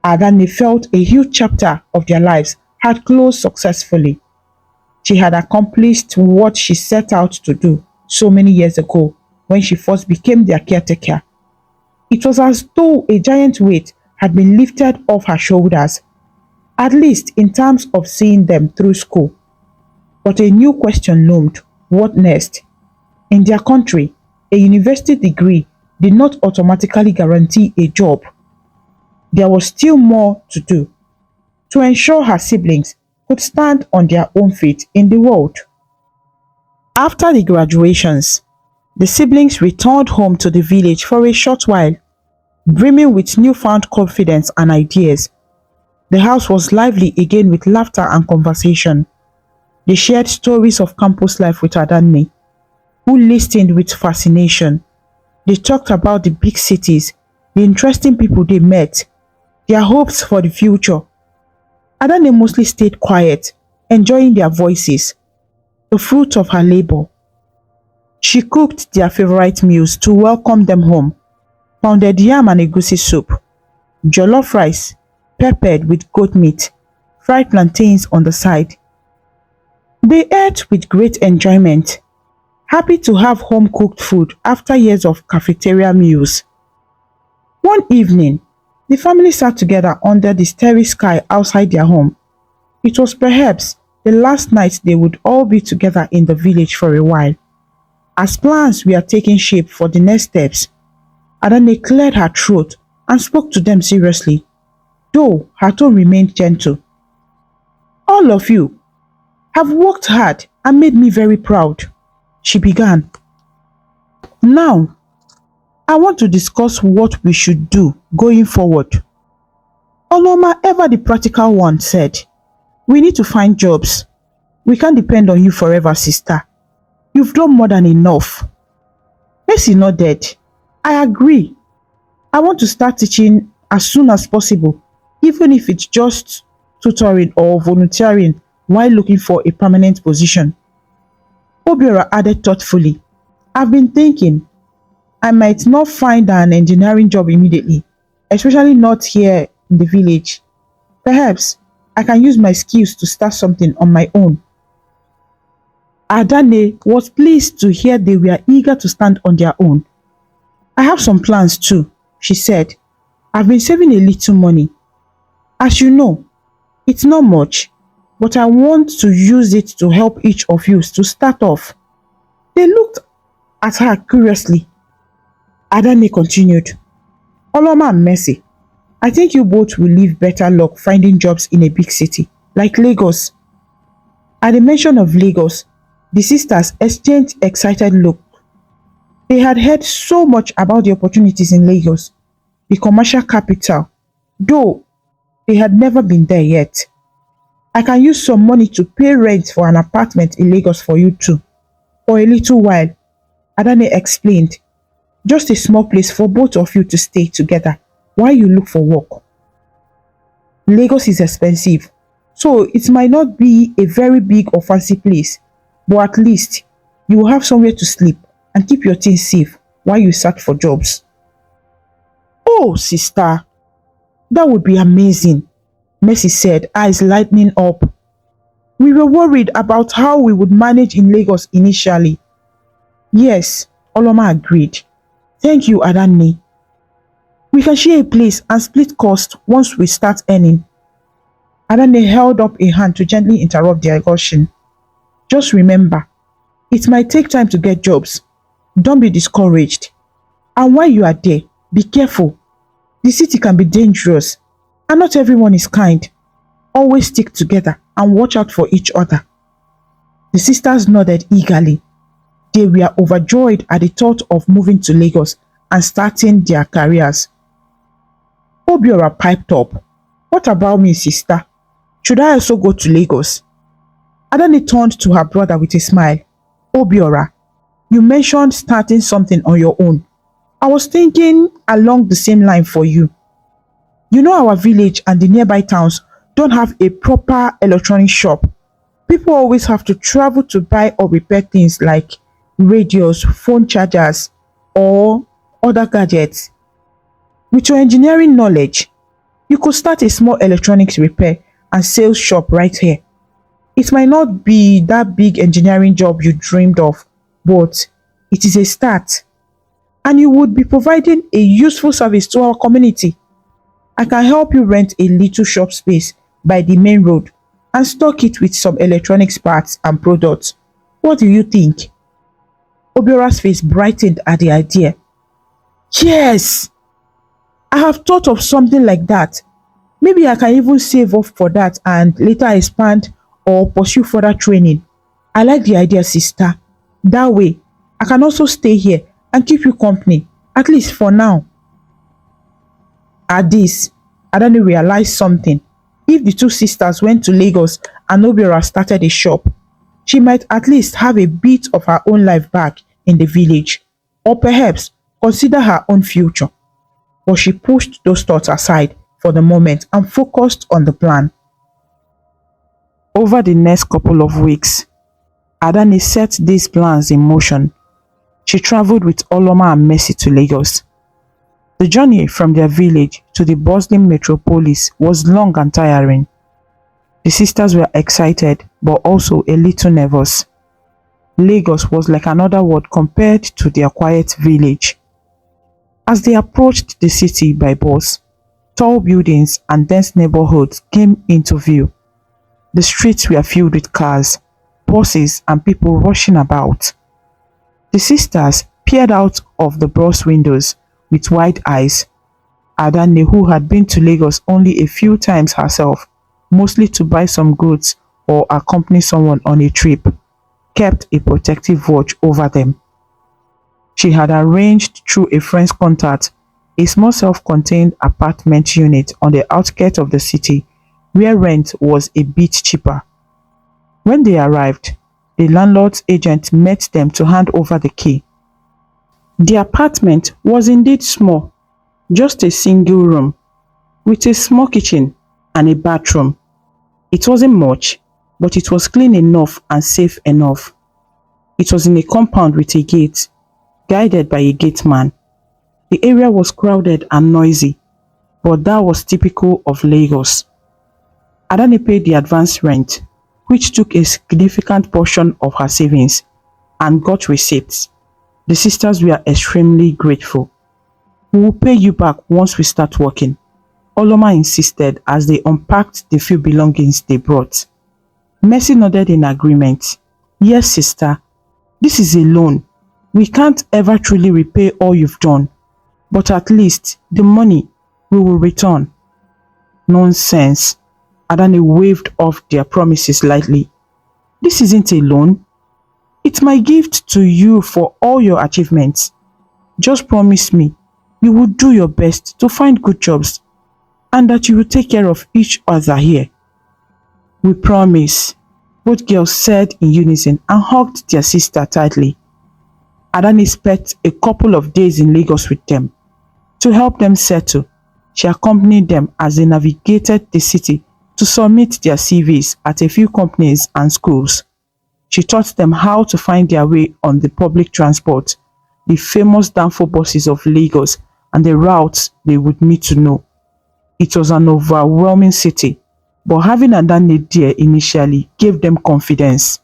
Adanne felt a huge chapter of their lives had closed successfully. She had accomplished what she set out to do so many years ago when she first became their caretaker. It was as though a giant weight had been lifted off her shoulders, at least in terms of seeing them through school. But a new question loomed: what next? In their country, a university degree did not automatically guarantee a job. There was still more to do to ensure her siblings could stand on their own feet in the world. After the graduations, the siblings returned home to the village for a short while, brimming with newfound confidence and ideas. The house was lively again with laughter and conversation. They shared stories of campus life with Adanne, who listened with fascination. They talked about the big cities, the interesting people they met, their hopes for the future. Adanne mostly stayed quiet, enjoying their voices, the fruit of her labor. She cooked their favorite meals to welcome them home: pounded yam and egusi soup, jollof rice peppered with goat meat, fried plantains on the side. They ate with great enjoyment, happy to have home-cooked food after years of cafeteria meals. One evening, the family sat together under the starry sky outside their home. It was perhaps the last night they would all be together in the village for a while. As plans were taking shape for the next steps, Adanne cleared her throat and spoke to them seriously, though her tone remained gentle. "All of you have worked hard and made me very proud," she began. "Now, I want to discuss what we should do going forward." Oloma, ever the practical one, said, "We need to find jobs. We can't depend on you forever, sister. You've done more than enough." Mercy nodded. "I agree. I want to start teaching as soon as possible, even if it's just tutoring or volunteering while looking for a permanent position." Obiora added thoughtfully, "I've been thinking I might not find an engineering job immediately, especially not here in the village. Perhaps I can use my skills to start something on my own." Adanne was pleased to hear they were eager to stand on their own. "I have some plans too," she said. "I've been saving a little money. As you know, it's not much, but I want to use it to help each of you to start off." They looked at her curiously. Adanne continued, "Oloma and Mercy, I think you both will leave better luck finding jobs in a big city like Lagos." At the mention of Lagos, the sisters exchanged excited looks. They had heard so much about the opportunities in Lagos, the commercial capital, though they had never been there yet. "I can use some money to pay rent for an apartment in Lagos for you too, for a little while," Adanne explained. "Just a small place for both of you to stay together while you look for work. Lagos is expensive, so it might not be a very big or fancy place, but at least you will have somewhere to sleep and keep your things safe while you search for jobs." "Oh, sister, that would be amazing," Mercy said, eyes lighting up. "We were worried about how we would manage in Lagos initially." "Yes," Oloma agreed. "Thank you, Adanne. We can share a place and split costs once we start earning." Adanne held up a hand to gently interrupt their discussion. "Just remember, it might take time to get jobs. Don't be discouraged. And while you are there, be careful. The city can be dangerous, and not everyone is kind. Always stick together and watch out for each other." The sisters nodded eagerly. They were overjoyed at the thought of moving to Lagos and starting their careers. Obiora piped up, "What about me, sister? Should I also go to Lagos?" Adanne turned to her brother with a smile. "Obiora, you mentioned starting something on your own. I was thinking along the same line for you. You know our village and the nearby towns don't have a proper electronic shop. People always have to travel to buy or repair things like radios, phone chargers, or other gadgets. With your engineering knowledge, you could start a small electronics repair and sales shop right here. It might not be that big engineering job you dreamed of, but it is a start. And you would be providing a useful service to our community. I can help you rent a little shop space by the main road and stock it with some electronics parts and products. What do you think?" Obiora's face brightened at the idea. "Yes! I have thought of something like that. Maybe I can even save up for that and later expand or pursue further training. I like the idea, sister. That way, I can also stay here and keep you company, at least for now." At this, Adanne realized something. If the two sisters went to Lagos and Obiora started a shop, she might at least have a bit of her own life back in the village, or perhaps consider her own future. But she pushed those thoughts aside for the moment and focused on the plan. Over the next couple of weeks, Adanne set these plans in motion. She traveled with Oloma and Mercy to Lagos. The journey from their village to the bustling metropolis was long and tiring. The sisters were excited but also a little nervous. Lagos was like another world compared to their quiet village. As they approached the city by bus, tall buildings and dense neighborhoods came into view. The streets were filled with cars, buses and people rushing about. The sisters peered out of the bus windows with wide eyes. Adanne, who had been to Lagos only a few times herself, mostly to buy some goods or accompany someone on a trip, kept a protective watch over them. She had arranged through a friend's contact a small self-contained apartment unit on the outskirts of the city where rent was a bit cheaper. When they arrived, the landlord's agent met them to hand over the key. The apartment was indeed small, just a single room, with a small kitchen and a bathroom. It wasn't much, but it was clean enough and safe enough. It was in a compound with a gate, guided by a gateman. The area was crowded and noisy, but that was typical of Lagos. Adanne paid the advance rent, which took a significant portion of her savings, and got receipts. The sisters were extremely grateful. "We will pay you back once we start working," Oloma insisted as they unpacked the few belongings they brought. Mercy nodded in agreement. "Yes, sister, this is a loan. We can't ever truly repay all you've done, but at least the money we will return." "Nonsense," Adanne waved off their promises lightly. "This isn't a loan. It's my gift to you for all your achievements. Just promise me you will do your best to find good jobs and that you will take care of each other here." "We promise," both girls said in unison and hugged their sister tightly. Adanne spent a couple of days in Lagos with them. To help them settle, she accompanied them as they navigated the city to submit their CVs at a few companies and schools. She taught them how to find their way on the public transport, the famous Danfo buses of Lagos, and the routes they would need to know. It was an overwhelming city, but having Adanne there initially gave them confidence.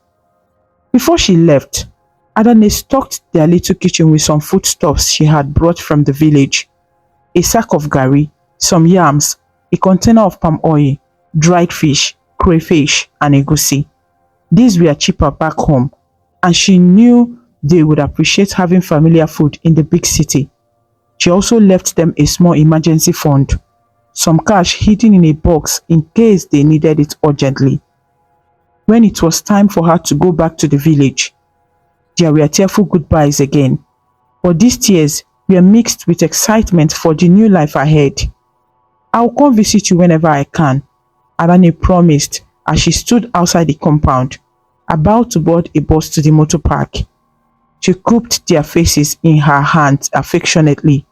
Before she left, Adanne stocked their little kitchen with some foodstuffs she had brought from the village. A sack of garri, some yams, a container of palm oil, dried fish, crayfish, and egusi. These were cheaper back home, and she knew they would appreciate having familiar food in the big city. She also left them a small emergency fund, some cash hidden in a box in case they needed it urgently. When it was time for her to go back to the village, there were tearful goodbyes again, but these tears were mixed with excitement for the new life ahead. "I'll come visit you whenever I can," Adanne promised as she stood outside the compound, about to board a bus to the motor park. She cupped their faces in her hands affectionately.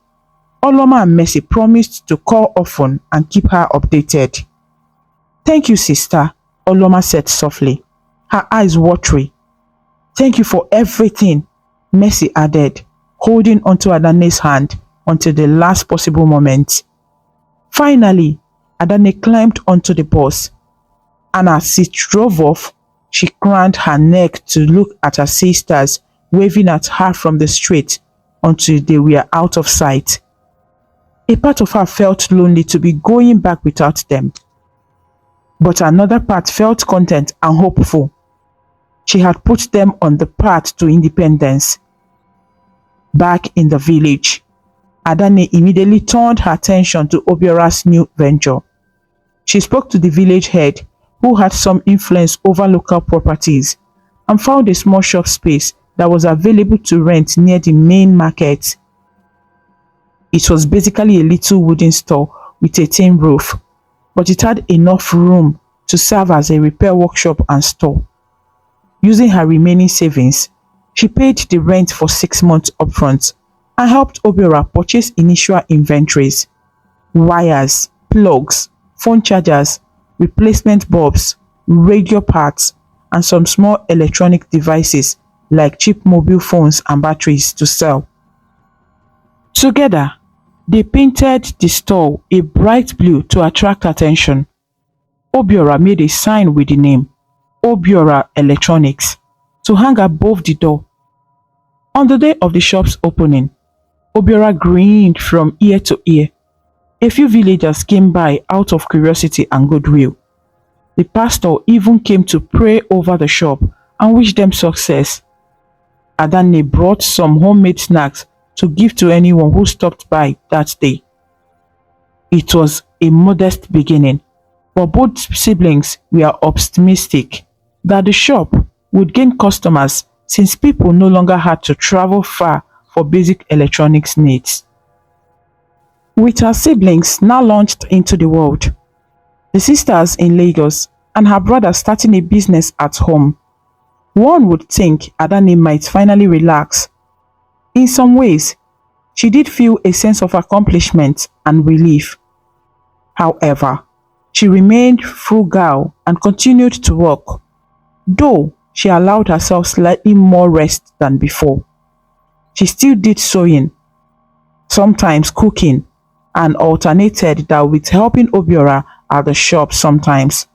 Oloma and Mercy promised to call often and keep her updated. "Thank you, sister," Oloma said softly, her eyes watery. "Thank you for everything," Mercy added, holding onto Adanne's hand until the last possible moment. Finally, Adanne climbed onto the bus, and as it drove off, she craned her neck to look at her sisters waving at her from the street until they were out of sight. A part of her felt lonely to be going back without them, but another part felt content and hopeful. She had put them on the path to independence. Back in the village, Adanne immediately turned her attention to Obiorah's new venture. She spoke to the village head, who had some influence over local properties, and found a small shop space that was available to rent near the main market. It was basically a little wooden store with a tin roof, but it had enough room to serve as a repair workshop and store. Using her remaining savings, she paid the rent for 6 months upfront and helped Obiorah purchase initial inventories: wires, plugs, phone chargers, replacement bulbs, radio parts, and some small electronic devices like cheap mobile phones and batteries to sell. Together, they painted the store a bright blue to attract attention. Obiora made a sign with the name Obiora Electronics to hang above the door. On the day of the shop's opening, Obiora grinned from ear to ear. A few villagers came by out of curiosity and goodwill. The pastor even came to pray over the shop and wish them success. Adanne brought some homemade snacks to give to anyone who stopped by that day. It was a modest beginning, but both siblings were optimistic that the shop would gain customers since people no longer had to travel far for basic electronics needs. With her siblings now launched into the world, the sisters in Lagos and her brother starting a business at home, one would think Adanne might finally relax. In some ways, she did feel a sense of accomplishment and relief. However, she remained frugal and continued to work, though she allowed herself slightly more rest than before. She still did sewing, sometimes cooking, and alternated that with helping Obiora at the shop sometimes.